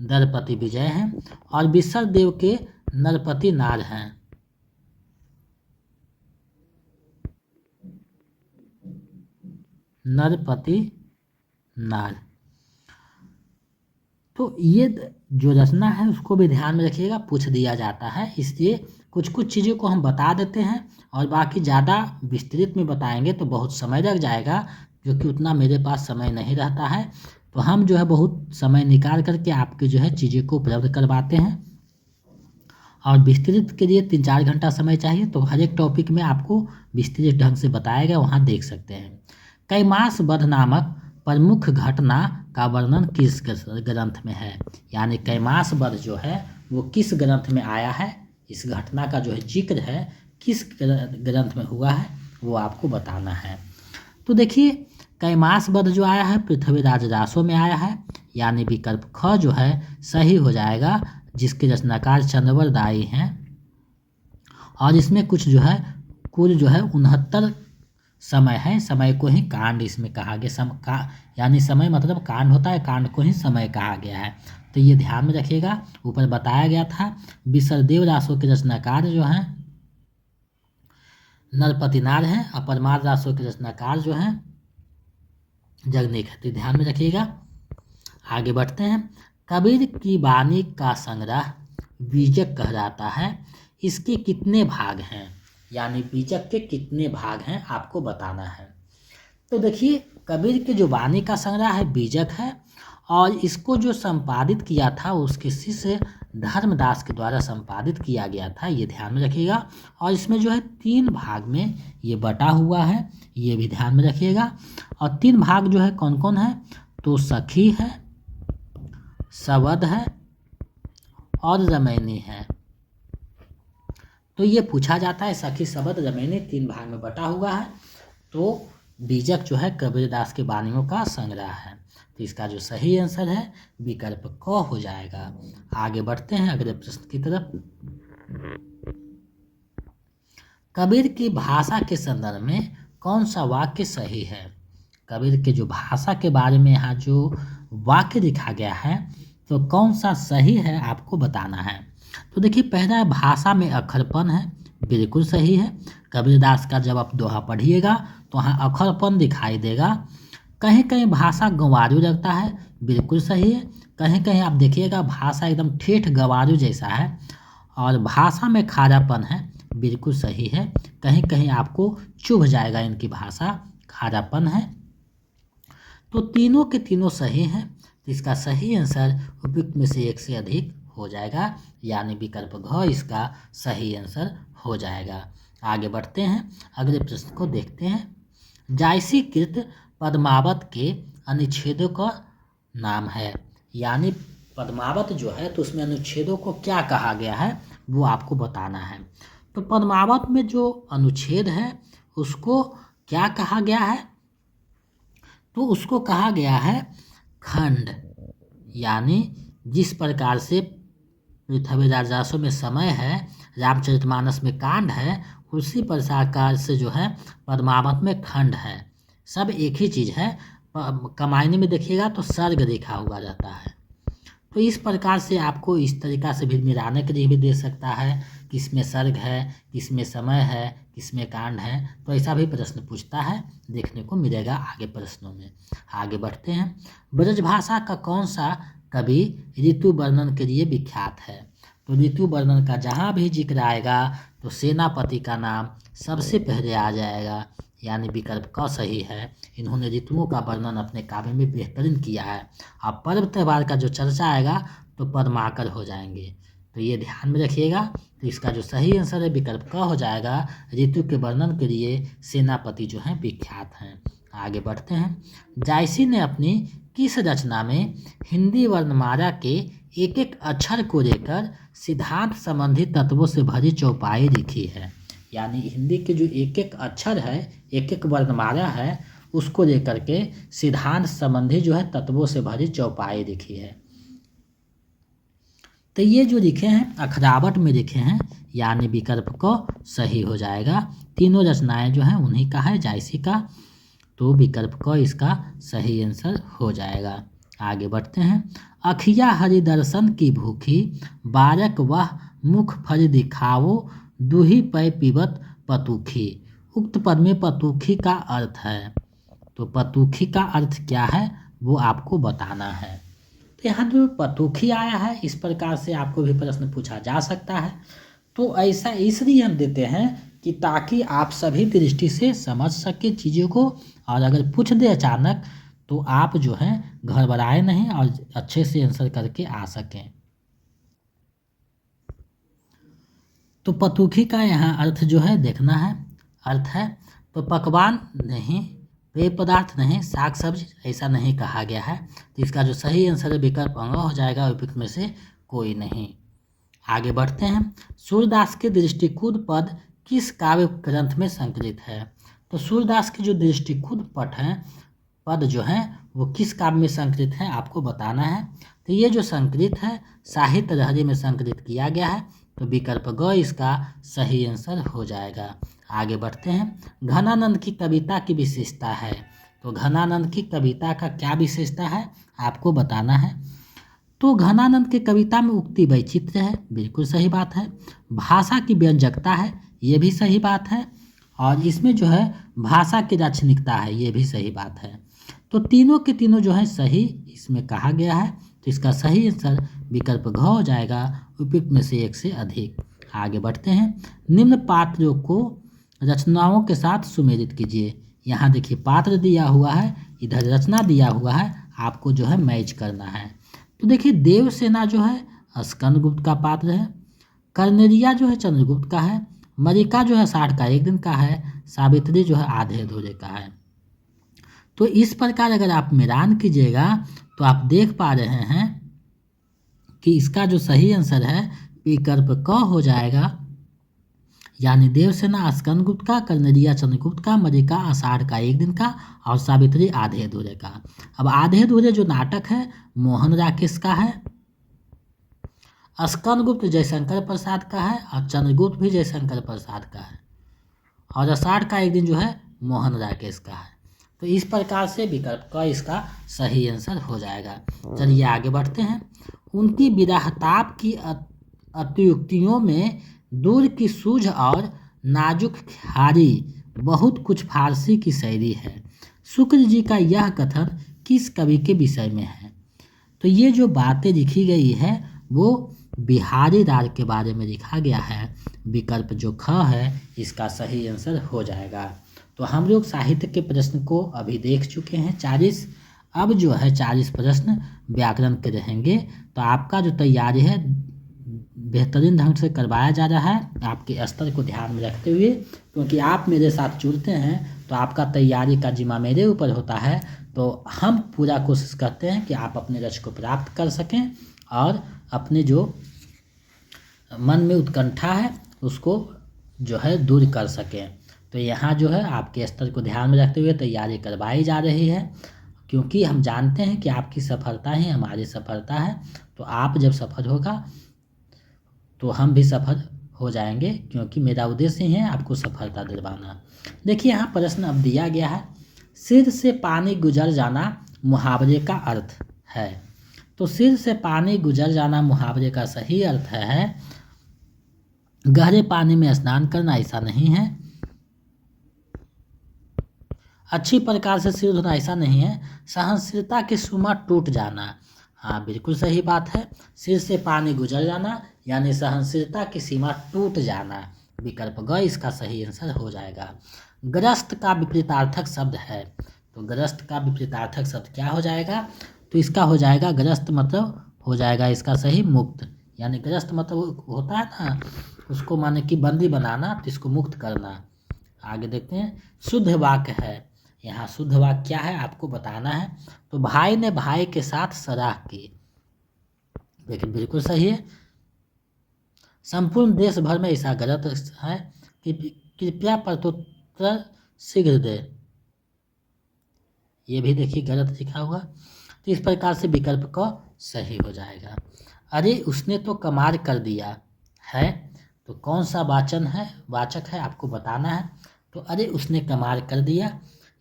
दरपति विजय हैं और विसर देव के नरपति नार हैं। नरपति नार। तो ये जो रचना है उसको भी ध्यान में रखिएगा, पूछ दिया जाता है, इसलिए कुछ कुछ चीज़ों को हम बता देते हैं और बाकी ज़्यादा विस्तृत में बताएंगे तो बहुत समय लग जाएगा, जो कि उतना मेरे पास समय नहीं रहता है। तो हम जो है बहुत समय निकाल करके आपके जो है चीज़ें को उपलब्ध करवाते हैं और विस्तृत के लिए 3-4 घंटा समय चाहिए, तो हर एक टॉपिक में आपको विस्तृत ढंग से बताया गया, वहाँ देख सकते हैं। कैमास वध नामक प्रमुख घटना का वर्णन किस ग्रंथ में है, यानी कैमास वध जो है वो किस ग्रंथ में आया है, इस घटना का जो है जिक्र है किस ग्रंथ में हुआ है वो आपको बताना है। तो देखिए कैमास वध जो आया है पृथ्वीराज रासो में आया है, यानी विकल्प ख जो है सही हो जाएगा, जिसके रचनाकार चंद्रवर दाई हैं। और इसमें कुछ जो है कुल जो है 69 समय है, समय को ही कांड इसमें कहा गया। यानी समय मतलब कांड होता है, कांड को ही समय कहा गया है, तो ये ध्यान में रखिएगा। ऊपर बताया गया था विसरदेव रासो के रचनाकार जो हैं नरपतिनार हैं, अपरमार रासो के रचनाकार जो हैं जगनेक है, तो ध्यान में रखिएगा। आगे बढ़ते हैं। कबीर की वाणी का संग्रह बीजक कहलाता है, इसके कितने भाग हैं, यानी बीजक के कितने भाग हैं आपको बताना है। तो देखिए कबीर के जो वाणी का संग्रह है बीजक है, और इसको जो संपादित किया था उसके शिष्य धर्मदास के द्वारा संपादित किया गया था, ये ध्यान में रखिएगा। और इसमें जो है 3 भाग में ये बटा हुआ है, ये भी ध्यान में रखिएगा। और 3 भाग जो है कौन कौन है, तो सखी है, सवद है और रमैनी है। तो ये पूछा जाता है सखी सवद रमैनी 3 भाग में बटा हुआ है, तो बीजक जो है कबीरदास के वाणियों का संग्रह है, तो इसका जो सही आंसर है विकल्प क हो जाएगा। आगे बढ़ते हैं अगले प्रश्न की तरफ। कबीर की भाषा के संदर्भ में कौन सा वाक्य सही है, कबीर के जो भाषा के बारे में यहाँ जो वाक्य लिखा गया है तो कौन सा सही है आपको बताना है। तो देखिए पहला है भाषा में अखरपन है, बिल्कुल सही है। कबीरदास का जब आप दोहा पढ़िएगा तो वहाँ अखरपन दिखाई देगा। कहीं कहीं भाषा गंवारू लगता है, बिल्कुल सही है। कहीं कहीं आप देखिएगा भाषा एकदम ठेठ गंवारू जैसा है। और भाषा में खारापन है, बिल्कुल सही है। कहीं कहीं आपको चुभ जाएगा इनकी भाषा, खारापन है। तो तीनों के तीनों सही हैं, तो इसका सही आंसर उपयुक्त में से एक से अधिक हो जाएगा, यानी विकल्प घ इसका सही आंसर हो जाएगा। आगे बढ़ते हैं अगले प्रश्न को देखते हैं। जायसी कृत पद्मावत के अनुच्छेदों का नाम है, यानी पद्मावत जो है तो उसमें अनुच्छेदों को क्या कहा गया है वो आपको बताना है। तो पद्मावत में जो अनुच्छेद है उसको क्या कहा गया है, तो उसको कहा गया है खंड, यानी जिस प्रकार से पृथ्वीराज रासो में समय है, रामचरितमानस में कांड है, उसी प्रकार से जो है पद्मावत में खंड है। सब एक ही चीज़ है। कमायनी में देखिएगा तो सर्ग लिखा हुआ रहता है, तो इस प्रकार से आपको इस तरीका से भी मिलाने के लिए भी दे सकता है, किसमें सर्ग है, किसमें समय है, किसमें कांड है, तो ऐसा भी प्रश्न पूछता है, देखने को मिलेगा आगे प्रश्नों में। आगे बढ़ते हैं। ब्रजभाषा का कौन सा कवि ऋतु वर्णन के लिए विख्यात है, तो ऋतु वर्णन का जहाँ भी जिक्र आएगा तो सेनापति का नाम सबसे पहले आ जाएगा, यानी विकल्प क सही है। इन्होंने ऋतुओं का वर्णन अपने काव्य में बेहतरीन किया है। अब पर्व त्यौहार का जो चर्चा आएगा तो पद्माकर हो जाएंगे, तो ये ध्यान में रखिएगा। तो इसका जो सही आंसर है विकल्प क हो जाएगा। ऋतु के वर्णन के लिए सेनापति जो हैं विख्यात हैं। आगे बढ़ते हैं। जायसी ने अपनी किस रचना में हिंदी वर्णमाला के एक एक अक्षर को लेकर सिद्धांत संबंधी तत्वों से भरी चौपाई लिखी है, यानी हिंदी के जो एक एक अक्षर है, एक एक वर्णमाला है, उसको लेकर के सिद्धांत संबंधी जो है तत्वों से भरी चौपाई लिखी है। तो ये जो लिखे हैं अखरावट में लिखे हैं, यानी विकल्प को सही हो जाएगा। तीनों रचनाएं जो हैं उन्हीं का है, जायसी का, तो विकल्प को इसका सही आंसर हो जाएगा। आगे बढ़ते हैं। अखिया हरिदर्शन की भूखी, बारक वह मुख फल दिखावो, दूही पै पीबत पतुखी। उक्त पद में पतुखी का अर्थ है, तो पतुखी का अर्थ क्या है वो आपको बताना है। तो यहाँ जो पतुखी आया है इस प्रकार से आपको भी प्रश्न पूछा जा सकता है, तो ऐसा इसलिए हम देते हैं कि ताकि आप सभी दृष्टि से समझ सके चीज़ों को, और अगर पूछ दे अचानक तो आप जो है घबराए नहीं और अच्छे से आंसर करके आ सकें। तो पतुखी का यहाँ अर्थ जो है देखना है, अर्थ है तो पकवान नहीं, पेय पदार्थ नहीं, साग सब्जी ऐसा नहीं कहा गया है। तो इसका जो सही आंसर है विकल्प अंग हो जाएगा, उपयुक्त में से कोई नहीं। आगे बढ़ते हैं। सूरदास के दृष्टिकूट पद किस काव्य ग्रंथ में संकलित है? तो सूरदास के जो दृष्टिकूट पद हैं, पद जो हैं वो किस काव्य में संकलित है आपको बताना है। तो ये जो संकलित है साहित्य लहरी में संकलित किया गया है, तो विकल्प ग इसका सही आंसर हो जाएगा। आगे बढ़ते हैं। घनानंद की कविता की विशेषता है, तो घनानंद की कविता का क्या विशेषता है आपको बताना है। तो घनानंद की कविता में उक्ति वैचित्र्य है, बिल्कुल सही बात है। भाषा की व्यंजकता है, ये भी सही बात है। और इसमें जो है भाषा की दार्शनिकता है, ये भी सही बात है। तो तीनों के तीनों जो है सही इसमें कहा गया है, तो इसका सही आंसर विकल्प घ हो जाएगा, उपयुक्त में से एक से अधिक। आगे बढ़ते हैं। निम्न पात्रों को रचनाओं के साथ सुमेलित कीजिए। यहाँ देखिए पात्र दिया हुआ है, इधर रचना दिया हुआ है, आपको जो है मैच करना है। तो देखिए देवसेना जो है स्कंदगुप्त का पात्र है, कर्नेलिया जो है चंद्रगुप्त का है, मलिका जो है 60 का 1 दिन का है, सावित्री जो है आधे अधूरे का है। तो इस प्रकार अगर आप मिलान कीजिएगा तो आप देख पा रहे हैं कि इसका जो सही आंसर है विकल्प क हो जाएगा, यानी देवसेना स्कंदगुप्त का, कर्नेलिया चंद्रगुप्त का, मलिका आषाढ़ का 1 दिन का और सावित्री आधे अधूरे का। अब आधे अधूरे जो नाटक है मोहन राकेश का है, स्कंदगुप्त जयशंकर प्रसाद का है और चंद्रगुप्त भी जयशंकर प्रसाद का है, और आषाढ़ का 1 दिन जो है मोहन राकेश का है। तो इस प्रकार से विकल्प का इसका सही आंसर हो जाएगा। चलिए आगे बढ़ते हैं। उनकी विरहताप की अतियुक्तियों में दूर की सूझ और नाजुक ख्यारी बहुत कुछ फारसी की शायरी है। शुक्र जी का यह कथन किस कवि के विषय में है? तो ये जो बातें लिखी गई है वो बिहारी लाल के बारे में लिखा गया है, विकल्प जो ख है इसका सही आंसर हो जाएगा। तो हम लोग साहित्य के प्रश्न को अभी देख चुके हैं 40, अब जो है 40 प्रश्न व्याकरण के रहेंगे। तो आपका जो तैयारी है बेहतरीन ढंग से करवाया जा रहा है, आपके स्तर को ध्यान में रखते हुए, क्योंकि आप मेरे साथ जुड़ते हैं तो आपका तैयारी का जिम्मा मेरे ऊपर होता है। तो हम पूरा कोशिश करते हैं कि आप अपने लक्ष्य को प्राप्त कर सकें और अपने जो मन में उत्कंठा है उसको जो है दूर कर सकें। तो यहाँ जो है आपके स्तर को ध्यान में रखते हुए तैयारी करवाई जा रही है, क्योंकि हम जानते हैं कि आपकी सफलता ही हमारी सफलता है। तो आप जब सफल होगा तो हम भी सफल हो जाएंगे, क्योंकि मेरा उद्देश्य ही है आपको सफलता दिलवाना। देखिए यहाँ प्रश्न अब दिया गया है, सिर से पानी गुजर जाना मुहावरे का अर्थ है। तो सिर से पानी गुजर जाना मुहावरे का सही अर्थ है गहरे पानी में स्नान करना, ऐसा नहीं है। अच्छी प्रकार से सिर धोना, ऐसा नहीं है। सहनशीलता की सीमा टूट जाना, हाँ बिल्कुल सही बात है। सिर से पानी गुजर जाना यानी सहनशीलता की सीमा टूट जाना, विकल्प ग इसका सही आंसर हो जाएगा। ग्रस्त का विपरीतार्थक शब्द है, तो ग्रस्त का विपरीतार्थक शब्द क्या हो जाएगा? तो इसका हो जाएगा ग्रस्त मतलब हो जाएगा इसका सही मुक्त, यानी ग्रस्त मतलब होता है ना उसको माने कि बंदी बनाना, तो इसको मुक्त करना। आगे देखते हैं। शुद्ध वाक्य है, यहाँ शुद्ध वाक्य क्या है आपको बताना है। तो भाई ने भाई के साथ सराह की, लेकिन बिल्कुल सही है। संपूर्ण देश भर में ऐसा गलत है कि कृपया प्रत्युत्तर शीघ्र दे, ये भी देखिए गलत लिखा हुआ। तो इस प्रकार से विकल्प को सही हो जाएगा। अरे उसने तो कमाल कर दिया है, तो कौन सा वाचक है आपको बताना है। तो अरे उसने कमाल कर दिया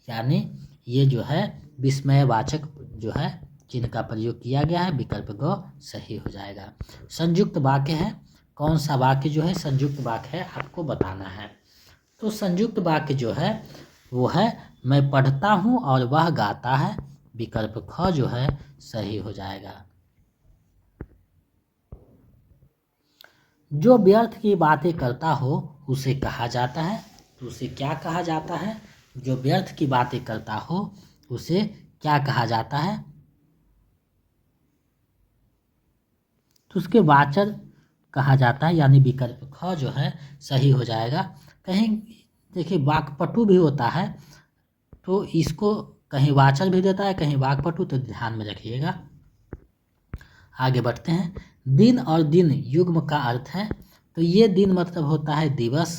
यानी ये जो है विस्मयवाचक जो है जिनका प्रयोग किया गया है, विकल्प ग सही हो जाएगा। संयुक्त वाक्य है, कौन सा वाक्य जो है संयुक्त वाक्य है आपको बताना है। तो संयुक्त वाक्य जो है वो है मैं पढ़ता हूँ और वह गाता है, विकल्प ख जो है सही हो जाएगा। जो व्यर्थ की बातें करता हो उसे कहा जाता है, तो उसे क्या कहा जाता है? जो व्यर्थ की बातें करता हो उसे क्या कहा जाता है? तो उसके वाचक कहा जाता है, यानी विकल्प ख जो है सही हो जाएगा। कहीं देखिए वाक्पटु भी होता है, तो इसको कहीं वाचर भी देता है, कहीं वाक्पटु, तो ध्यान में रखिएगा। आगे बढ़ते हैं। दिन और दिन युग्म का अर्थ है, तो ये दिन मतलब होता है दिवस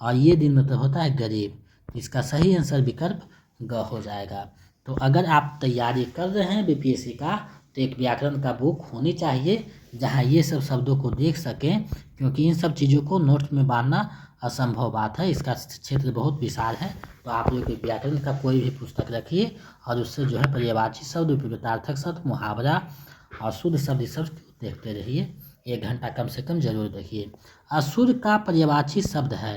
और ये दिन मतलब होता है गरीब। इसका सही आंसर विकल्प ग हो जाएगा। तो अगर आप तैयारी कर रहे हैं बीपीएससी का, तो एक व्याकरण का बुक होनी चाहिए जहां ये सब शब्दों को देख सकें, क्योंकि इन सब चीज़ों को नोट्स में बांधना असंभव बात है। इसका क्षेत्र बहुत विशाल है। तो आप लोग व्याकरण का कोई भी पुस्तक रखिए और उससे जो है पर्यायवाची शब्द, विपरीतार्थक शब्द, मुहावरा और शुद्ध शब्द शब्द देखते रहिए। 1 घंटा कम से कम जरूर देखिए। असुर का पर्यायवाची शब्द है,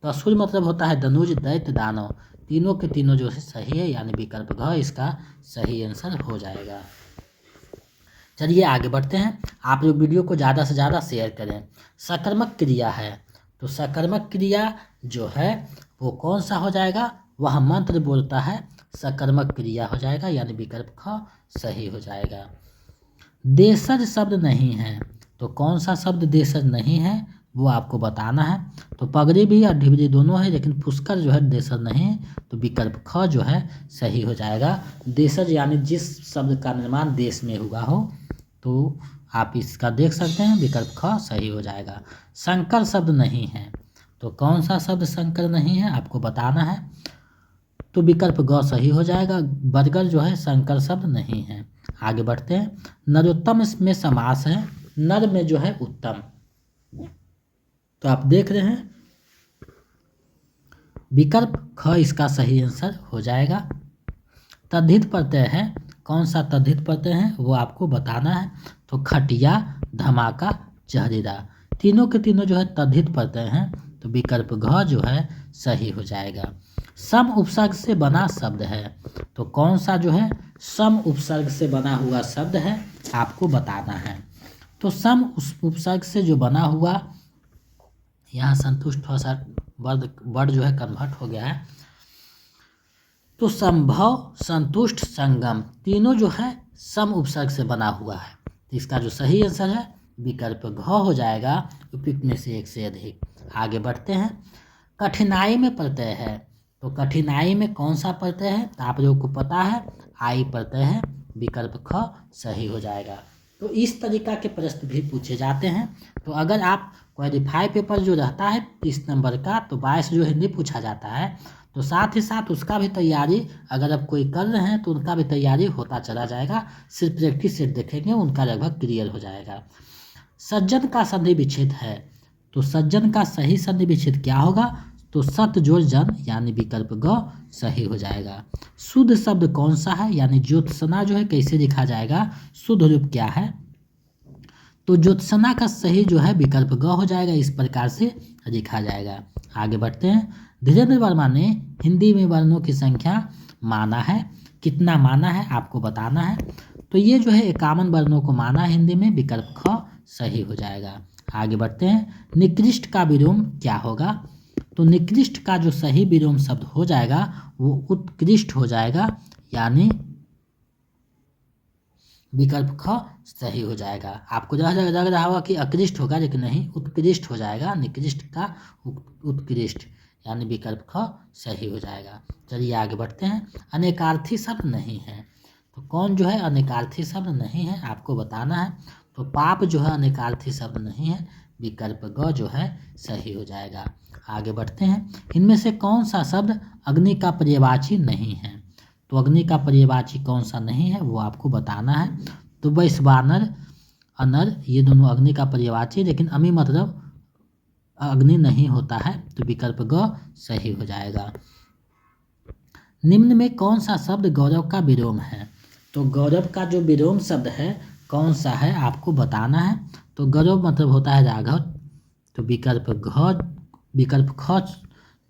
तो असुर मतलब होता है धनुज, दैत्य, दानव। तीनों के तीनों जो है सही है, यानी विकल्प घ इसका सही आंसर हो जाएगा। चलिए आगे बढ़ते हैं। आप लोग वीडियो को ज़्यादा से ज़्यादा शेयर करें। सकर्मक क्रिया है, तो सकर्मक क्रिया जो है वो कौन सा हो जाएगा? वह मंत्र बोलता है, सकर्मक क्रिया हो जाएगा, यानी विकल्प ख सही हो जाएगा। देशज शब्द नहीं है, तो कौन सा शब्द देशज नहीं है वो आपको बताना है। तो पगड़ी भी और ढिबरी दोनों है, लेकिन पुष्कर जो है देशज नहीं है, तो विकल्प ख जो है सही हो जाएगा। देशज यानी जिस शब्द का निर्माण देश में हुआ हो, तो आप इसका देख सकते हैं, विकल्प ख सही हो जाएगा। संकर शब्द नहीं है, तो कौन सा शब्द संकर नहीं है आपको बताना है, तो विकल्प ग सही हो जाएगा। बर्गर जो है संकर शब्द नहीं है। आगे बढ़ते हैं। नरोत्तम में समास है, नर में जो है उत्तम, तो आप देख रहे हैं विकल्प ख इसका सही आंसर हो जाएगा। तद्धित प्रत्यय है, कौन सा तद्धित प्रत्यय है वो आपको बताना है, तो खटिया, धमाका, जहरीरा, तीनों के तीनों जो है तद्धित प्रत्यय हैं, तो विकल्प घ जो है सही हो जाएगा। सम उपसर्ग से बना शब्द है, तो कौन सा जो है सम उपसर्ग से बना हुआ शब्द है आपको बताना है। तो सम उपसर्ग से जो बना हुआ, यहाँ संतुष्ट थोड़ा सा वर्ड जो है कन्वर्ट हो गया है, तो संभव, संतुष्ट, संगम, तीनों जो है सम उपसर्ग से बना हुआ है, तो इसका जो सही आंसर है विकल्प घ हो जाएगा, उपयुक्त में से एक से अधिक। आगे बढ़ते हैं। कठिनाई में प्रत्यय है, तो कठिनाई में कौन सा प्रत्यय है, तो आप लोगों को पता है आई प्रत्यय है, विकल्प ख सही हो जाएगा। तो इस तरीका के प्रश्न भी पूछे जाते हैं। तो अगर आप क्वालिफाई पेपर जो रहता है 30 नंबर का, तो 22 जो हिंदी पूछा जाता है, तो साथ ही साथ उसका भी तैयारी अगर आप कोई कर रहे हैं तो उनका भी तैयारी होता चला जाएगा। सिर्फ प्रैक्टिस सेट देखेंगे, उनका लगभग क्लियर हो जाएगा। सज्जन का संधि विच्छेद है, तो सज्जन का सही संधि विच्छेद क्या होगा, तो सत जोड़ जन, यानी विकल्प ग सही हो जाएगा। शुद्ध शब्द कौन सा है, यानी ज्योत्सना जो है कैसे लिखा जाएगा, शुद्ध रूप क्या है, तो ज्योत्सना का सही जो है विकल्प ग हो जाएगा, इस प्रकार से लिखा जाएगा। आगे बढ़ते हैं। धीरेन्द्र वर्मा ने हिंदी में वर्णों की संख्या माना है, कितना माना है आपको बताना है, तो ये जो है 51 वर्णों को माना है हिंदी में, विकल्प ख सही हो जाएगा। आगे बढ़ते हैं। निकृष्ट का विलोम क्या होगा, तो निकृष्ट का जो सही विलोम शब्द हो जाएगा वो उत्कृष्ट हो जाएगा, यानी विकल्प ख सही हो जाएगा। आपको लग रहा होगा कि अकृष्ट होगा, लेकिन नहीं, उत्कृष्ट हो जाएगा। निकृष्ट का उत्कृष्ट, यानी विकल्प ख सही हो जाएगा। चलिए आगे बढ़ते हैं। अनेकार्थी शब्द नहीं है, तो कौन जो है अनेकार्थी शब्द नहीं है आपको बताना है, तो पाप जो है अनेकार्थी शब्द नहीं है, विकल्प ग जो है सही हो जाएगा। आगे बढ़ते हैं। इनमें से कौन सा शब्द अग्नि का पर्यायवाची नहीं है, तो अग्नि का पर्यायवाची कौन सा नहीं है वो आपको बताना है। तो वैश्वानर, अनर, ये दोनों अग्नि का पर्यायवाची, लेकिन अमी मतलब अग्नि नहीं होता है, तो विकल्प ग सही हो जाएगा। निम्न में कौन सा शब्द गौरव का विलोम है, तो गौरव का जो विलोम शब्द है कौन सा है आपको बताना है। तो गौरव मतलब होता है राघव, तो विकल्प ख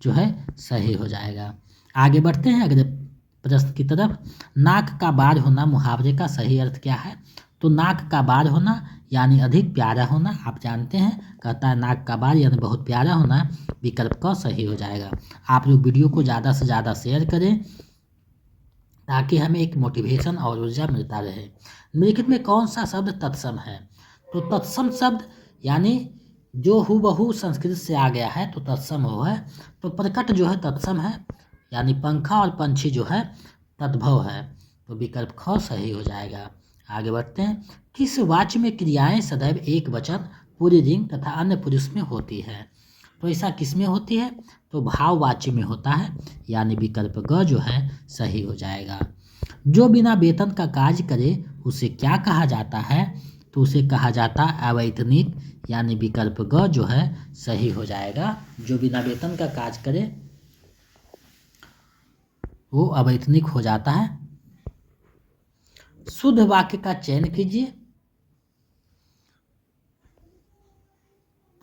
जो है सही हो जाएगा। आगे बढ़ते हैं अगले प्रश्न की तरफ। नाक का बार होना मुहावरे का सही अर्थ क्या है, तो नाक का बार होना यानी अधिक प्यारा होना, आप जानते हैं, कहता है नाक का बार यानी बहुत प्यारा होना, विकल्प क सही हो जाएगा। आप लोग वीडियो को ज़्यादा से ज़्यादा शेयर करें ताकि हमें एक मोटिवेशन और ऊर्जा मिलता रहे। निम्नलिखित में कौन सा शब्द तत्सम है, तो तत्सम शब्द यानी जो हूबहू संस्कृत से आ गया है, तो तत्सम वो है, तो प्रकट जो है तत्सम है, यानी पंखा और पंछी जो है तद्भव है, तो विकल्प ख सही हो जाएगा। आगे बढ़ते हैं। किस वाक्य में क्रियाएं सदैव एक वचन, पूरी रिंग तथा अन्य पुरुष में होती है? तो ऐसा किस में होती है? तो भाववाच्य में होता है, यानी विकल्प ग जो है सही हो जाएगा। जो बिना वेतन का कार्य करे उसे क्या कहा जाता है? तो उसे कहा जाता है अवैतनिक, यानी विकल्प ग जो है सही हो जाएगा। जो बिना वेतन का कार्य करे वो अवैतनिक हो जाता है। शुद्ध वाक्य का चयन कीजिए।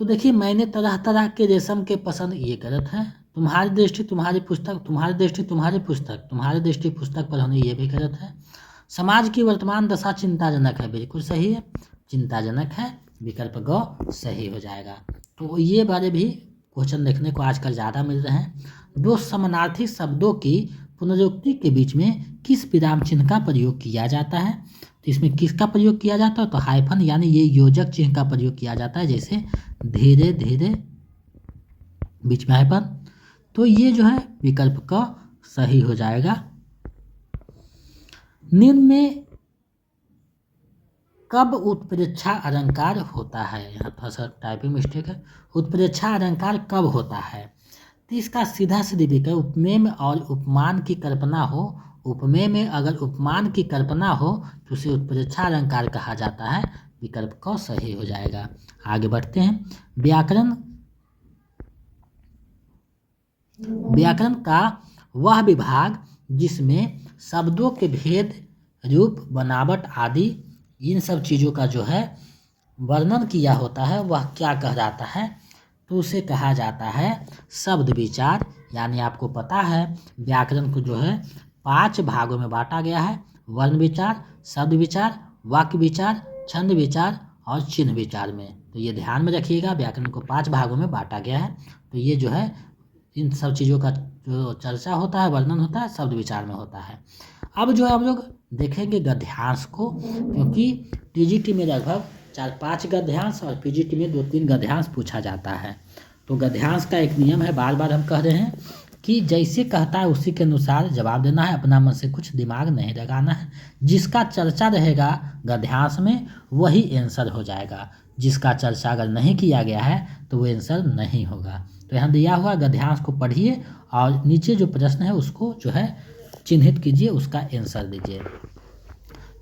तो देखिए, मैंने तरह तरह के रेशम के पसंद, ये गलत है। तुम्हारी दृष्टि तुम्हारी पुस्तक, तुम्हारी दृष्टि तुम्हारी पुस्तक, तुम्हारी दृष्टि पुस्तक पर होनी, ये भी गलत है। समाज की वर्तमान दशा चिंताजनक है, बिल्कुल सही है, चिंताजनक है, विकल्प ग सही हो जाएगा। तो ये बारे भी क्वेश्चन देखने को आजकल ज़्यादा मिल रहे हैं। दो समानार्थी शब्दों की पुनरुक्ति के बीच में किस विराम चिन्ह का प्रयोग किया जाता है? तो इसमें किसका प्रयोग किया जाता है? तो हाइफन, यानी ये योजक चिन्ह का प्रयोग किया जाता है, जैसे धीरे धीरे, बीच में हाइफन। तो ये जो है विकल्प का सही हो जाएगा। निम्न में कब उत्प्रेक्षा अलंकार होता है? यहाँ थोड़ा सा टाइपिंग मिस्टेक है। उत्प्रेक्षा अलंकार कब होता है? तो इसका सीधा सीधी विकल्प उपमेय में और उपमान की कल्पना हो। उपमेय में अगर उपमान की कल्पना हो तो उसे उत्प्रेक्षा अलंकार कहा जाता है, विकल्प क सही हो जाएगा। आगे बढ़ते हैं। व्याकरण का वह विभाग जिसमें शब्दों के भेद, रूप, बनावट आदि इन सब चीज़ों का जो है वर्णन किया होता है, वह क्या कहलाता है? तो उसे कहा जाता है शब्द विचार। यानी आपको पता है व्याकरण को जो है 5 भागों में बांटा गया है: वर्ण विचार, शब्द विचार, वाक्य विचार, छंद विचार और चिन्ह विचार में। तो ये ध्यान में रखिएगा, व्याकरण को 5 भागों में बांटा गया है। तो ये जो है इन सब चीज़ों का जो चर्चा होता है, वर्णन होता है, शब्द विचार में होता है। अब जो है हम लोग देखेंगे गद्यांश को, क्योंकि टीजीटी में लगभग 4-5 गद्यांश और पीजीटी में 2-3 गद्यांश पूछा जाता है। तो गद्यांश का एक नियम है, बार बार हम कह रहे हैं कि जैसे कहता है उसी के अनुसार जवाब देना है, अपना मन से कुछ दिमाग नहीं लगाना है। जिसका चर्चा रहेगा गद्यांश में वही आंसर हो जाएगा, जिसका चर्चा अगर नहीं किया गया है तो वो आंसर नहीं होगा। तो यहाँ दिया हुआ गद्यांश को पढ़िए और नीचे जो प्रश्न है उसको जो है चिन्हित कीजिए, उसका आंसर दीजिए।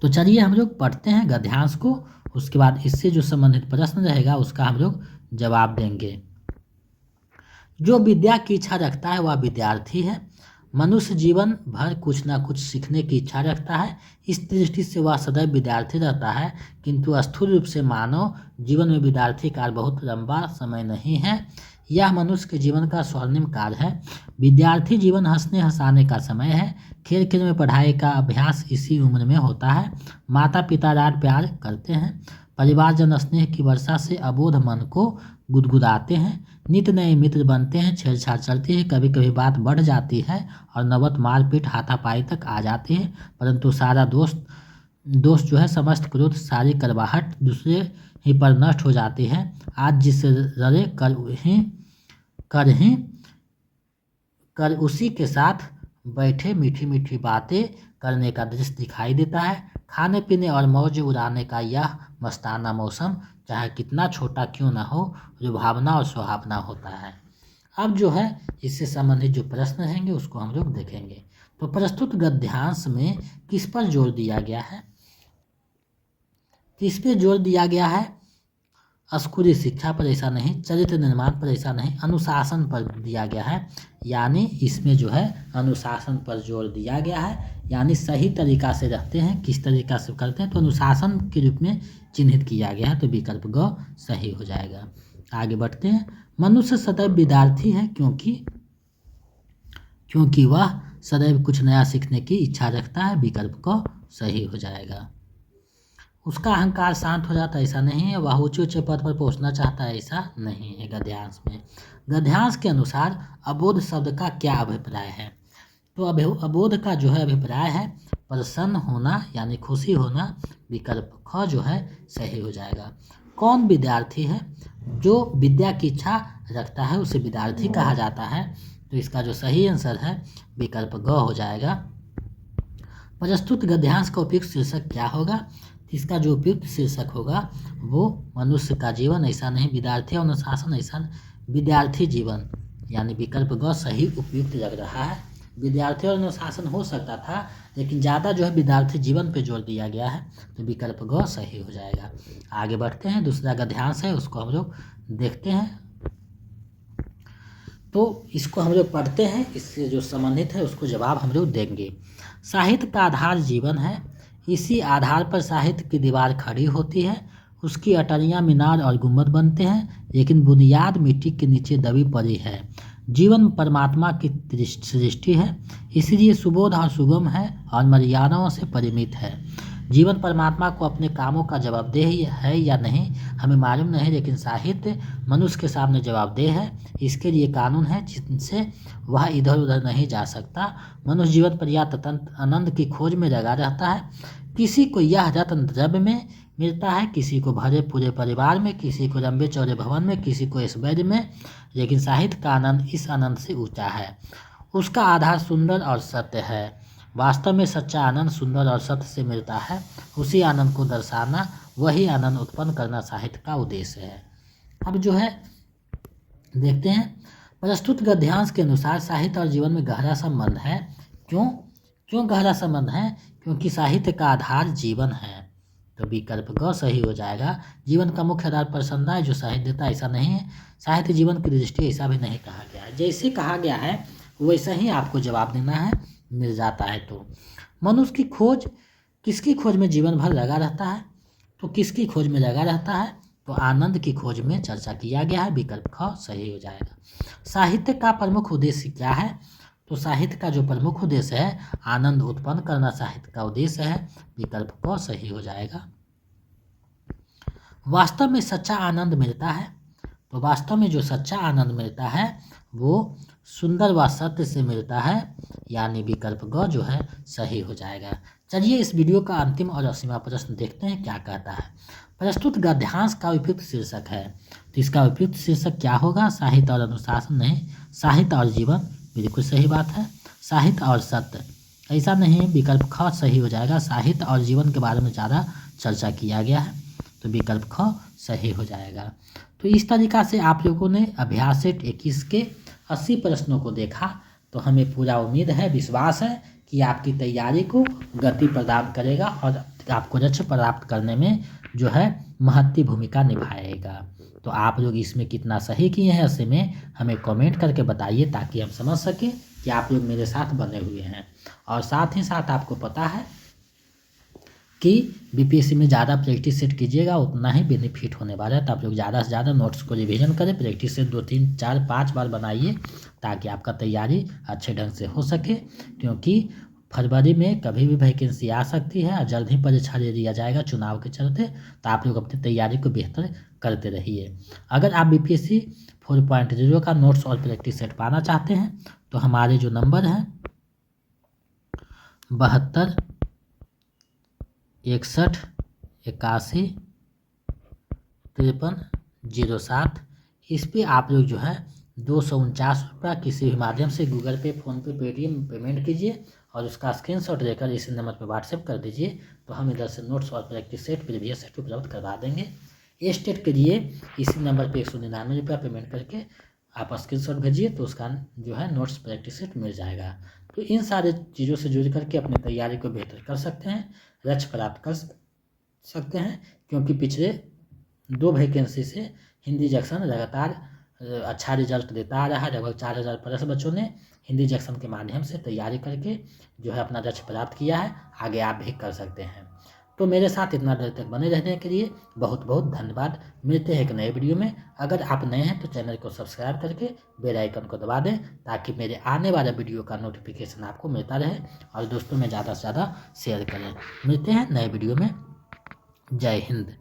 तो चलिए हम लोग पढ़ते हैं गद्यांश को, उसके बाद इससे जो संबंधित प्रश्न रहेगा उसका हम लोग जवाब देंगे। जो विद्या की इच्छा रखता है वह विद्यार्थी है। मनुष्य जीवन भर कुछ ना कुछ सीखने की इच्छा रखता है, इस दृष्टि से वह सदैव विद्यार्थी रहता है, किंतु स्थूल रूप से मानव जीवन में विद्यार्थी काल बहुत लंबा समय नहीं है। यह मनुष्य के जीवन का स्वर्णिम काल है। विद्यार्थी जीवन हंसने हंसाने का समय है। खेल खेल में पढ़ाई का अभ्यास इसी उम्र में होता है। माता पिता लाड प्यार करते हैं। परिवारजन स्नेह की वर्षा से अबोध मन को गुदगुदाते हैं। नित नए मित्र बनते हैं, छेड़छाड़ चलती है, कभी कभी बात बढ़ जाती है और नौबत मारपीट हाथापाई तक आ जाती है, परंतु सारा दोस्त जो है समस्त क्रोध सारी करवाहट दूसरे ही पर नष्ट हो जाती है। आज जिससे ररे कर उसी के साथ बैठे मीठी मीठी बातें करने का दृश्य दिखाई देता है। खाने पीने और मौज उड़ाने का यह मस्ताना मौसम चाहे कितना छोटा क्यों ना हो, लुभावना और सुहावना होता है। अब जो है इससे संबंधित जो प्रश्न रहेंगे उसको हम लोग देखेंगे। तो प्रस्तुत गद्यांश में किस पर जोर दिया गया है? किस पे जोर दिया गया है? स्कूली शिक्षा पर ऐसा नहीं, चरित्र निर्माण पर ऐसा नहीं, अनुशासन पर दिया गया है। यानी इसमें जो है अनुशासन पर जोर दिया गया है, यानी सही तरीका से रखते हैं, किस तरीका से करते हैं, तो अनुशासन के रूप में चिन्हित किया गया है, तो विकल्प ग सही हो जाएगा। आगे बढ़ते हैं। मनुष्य सदैव विद्यार्थी है क्योंकि वह सदैव कुछ नया सीखने की इच्छा रखता है, विकल्प क सही हो जाएगा। उसका अहंकार शांत हो जाता है, ऐसा नहीं है। वह ऊंचे ऊंचे पद पर पहुंचना चाहता है, ऐसा नहीं है गद्यांश में। गद्यांश के अनुसार अबोध शब्द का क्या अभिप्राय है? तो अबोध का जो है अभिप्राय है प्रसन्न होना, यानी खुशी होना, विकल्प ख जो है सही हो जाएगा। कौन विद्यार्थी है? जो विद्या की इच्छा रखता है उसे विद्यार्थी कहा जाता है। तो इसका जो सही आंसर है विकल्प ग हो जाएगा। प्रस्तुत गद्यांश का उपयुक्त शीर्षक क्या होगा? इसका जो उपयुक्त शीर्षक होगा वो मनुष्य का जीवन ऐसा नहीं, विद्यार्थी और अनुशासन ऐसा, विद्यार्थी जीवन, यानी विकल्प ग सही उपयुक्त लग रहा है। विद्यार्थी और अनुशासन हो सकता था, लेकिन ज़्यादा जो है विद्यार्थी जीवन पे जोर दिया गया है, तो विकल्प ग सही हो जाएगा। आगे बढ़ते हैं, दूसरा गद्यांश है उसको हम लोग देखते हैं। तो इसको हम लोग पढ़ते हैं, इससे जो संबंधित है उसको जवाब हम लोग देंगे। साहित्य का आधार जीवन है, इसी आधार पर साहित्य की दीवार खड़ी होती है, उसकी अटरियाँ मीनार और गुंबद बनते हैं, लेकिन बुनियाद मिट्टी के नीचे दबी पड़ी है। जीवन परमात्मा की सृष्टि है, इसलिए सुबोध और सुगम है और मर्यादाओं से परिमित है। जीवन परमात्मा को अपने कामों का जवाबदेह है या नहीं हमें मालूम नहीं, लेकिन साहित्य मनुष्य के सामने जवाबदेह है। इसके लिए कानून है जिनसे वह इधर उधर नहीं जा सकता। मनुष्य जीवन पर्याप्त आनंद की खोज में लगा रहता है। किसी को यह रत्न द्रव्य में मिलता है, किसी को भरे पूरे परिवार में, किसी को लंबे चौड़े भवन में, किसी को ऐश्वर्य में, लेकिन साहित्य का आनंद इस आनंद से ऊंचा है। उसका आधार सुंदर और सत्य है। वास्तव में सच्चा आनंद सुंदर और सत्य से मिलता है। उसी आनंद को दर्शाना, वही आनंद उत्पन्न करना साहित्य का उद्देश्य है। अब जो है देखते हैं, प्रस्तुत गद्यांश के अनुसार साहित्य और जीवन में गहरा संबंध है। क्यों गहरा संबंध है? क्योंकि साहित्य का आधार जीवन है, तो विकल्प ग सही हो जाएगा। जीवन का मुख्य आधार प्रसन्नता है, जो साहित्य देता ऐसा नहीं है। साहित्य जीवन की दृष्टि ऐसा भी नहीं कहा गया है। जैसे कहा गया है वैसा ही आपको जवाब देना है, मिल जाता है। तो मनुष्य की खोज, किसकी खोज में जीवन भर लगा रहता है? तो किसकी खोज में लगा रहता है? तो आनंद की खोज में चर्चा किया गया है, विकल्प ख सही हो जाएगा। साहित्य का प्रमुख उद्देश्य क्या है? तो साहित्य का जो प्रमुख उद्देश्य है आनंद उत्पन्न करना साहित्य का उद्देश्य है, विकल्प क सही हो जाएगा। वास्तव में सच्चा आनंद मिलता है, तो वास्तव में जो सच्चा आनंद मिलता है वो सुंदर व सत्य से मिलता है, यानी विकल्प ग जो है सही हो जाएगा। चलिए इस वीडियो का अंतिम और 80वां प्रश्न देखते हैं क्या कहता है। प्रस्तुत गद्यांश का उपयुक्त शीर्षक है, तो इसका उपयुक्त शीर्षक क्या होगा? साहित्य और अनुशासन नहीं, साहित्य और जीवन, बिल्कुल सही बात है। साहित्य और सत्य ऐसा नहीं, विकल्प ख सही हो जाएगा। साहित्य और जीवन के बारे में ज़्यादा चर्चा किया गया है, तो विकल्प ख सही हो जाएगा। तो इस तरीक़ा से आप लोगों ने अभ्यास सेट 21 के 80 प्रश्नों को देखा, तो हमें पूरा उम्मीद है, विश्वास है कि आपकी तैयारी को गति प्रदान करेगा और आपको लक्ष्य प्राप्त करने में जो है महत्वपूर्ण भूमिका निभाएगा। तो आप लोग इसमें कितना सही किए हैं ऐसे में हमें कमेंट करके बताइए, ताकि हम समझ सकें कि आप लोग मेरे साथ बने हुए हैं। और साथ ही साथ आपको पता है कि बीपीएससी में ज़्यादा प्रैक्टिस सेट कीजिएगा उतना ही बेनिफिट होने वाला है। तो आप लोग ज़्यादा से ज़्यादा नोट्स को रिवीजन करें, प्रैक्टिस सेट 2 3 4 5 बार बनाइए, ताकि आपका तैयारी अच्छे ढंग से हो सके। क्योंकि फरवरी में कभी भी वैकेंसी आ सकती है और जल्द ही परीक्षा ले लिया जाएगा चुनाव के चलते। तो आप लोग अपनी तैयारी को बेहतर करते रहिए। अगर आप बीपीएससी 4.0 का नोट्स और प्रैक्टिस सेट पाना चाहते हैं तो हमारे जो नंबर हैं 72 61 81 53 07, इस पर आप लोग जो है 249 रुपया किसी भी माध्यम से गूगल पे, फ़ोनपे, पेटीएम पेमेंट कीजिए और उसका स्क्रीनशॉट लेकर इस नंबर पर व्हाट्सएप कर दीजिए। तो हम इधर से नोट्स और प्रैक्टिस सेट प्रीवियस सेट उपलब्ध करवा देंगे। ए स्टेट के लिए इसी नंबर पे 199 रुपया पेमेंट करके आप स्क्रीनशॉट भेजिए, तो उसका जो है नोट्स प्रैक्टिस सेट मिल जाएगा। तो इन सारे चीज़ों से जुड़ करके अपनी तैयारी को बेहतर कर सकते हैं, लक्ष्य प्राप्त कर सकते हैं। क्योंकि पिछले 2 वैकेंसी से हिंदी जंक्शन लगातार अच्छा रिजल्ट देता आ रहा है। लगभग 4000 प्लस बच्चों ने हिंदी जंक्शन के माध्यम से तैयारी करके जो है अपना लक्ष्य प्राप्त किया है। आगे आप भी कर सकते हैं। तो मेरे साथ इतना देर तक बने रहने के लिए बहुत बहुत धन्यवाद। मिलते हैं एक नए वीडियो में। अगर आप नए हैं तो चैनल को सब्सक्राइब करके बेल आइकन को दबा दें, ताकि मेरे आने वाला वीडियो का नोटिफिकेशन आपको मिलता रहे और दोस्तों में ज़्यादा से ज़्यादा शेयर करें। मिलते हैं नए वीडियो में। जय हिंद।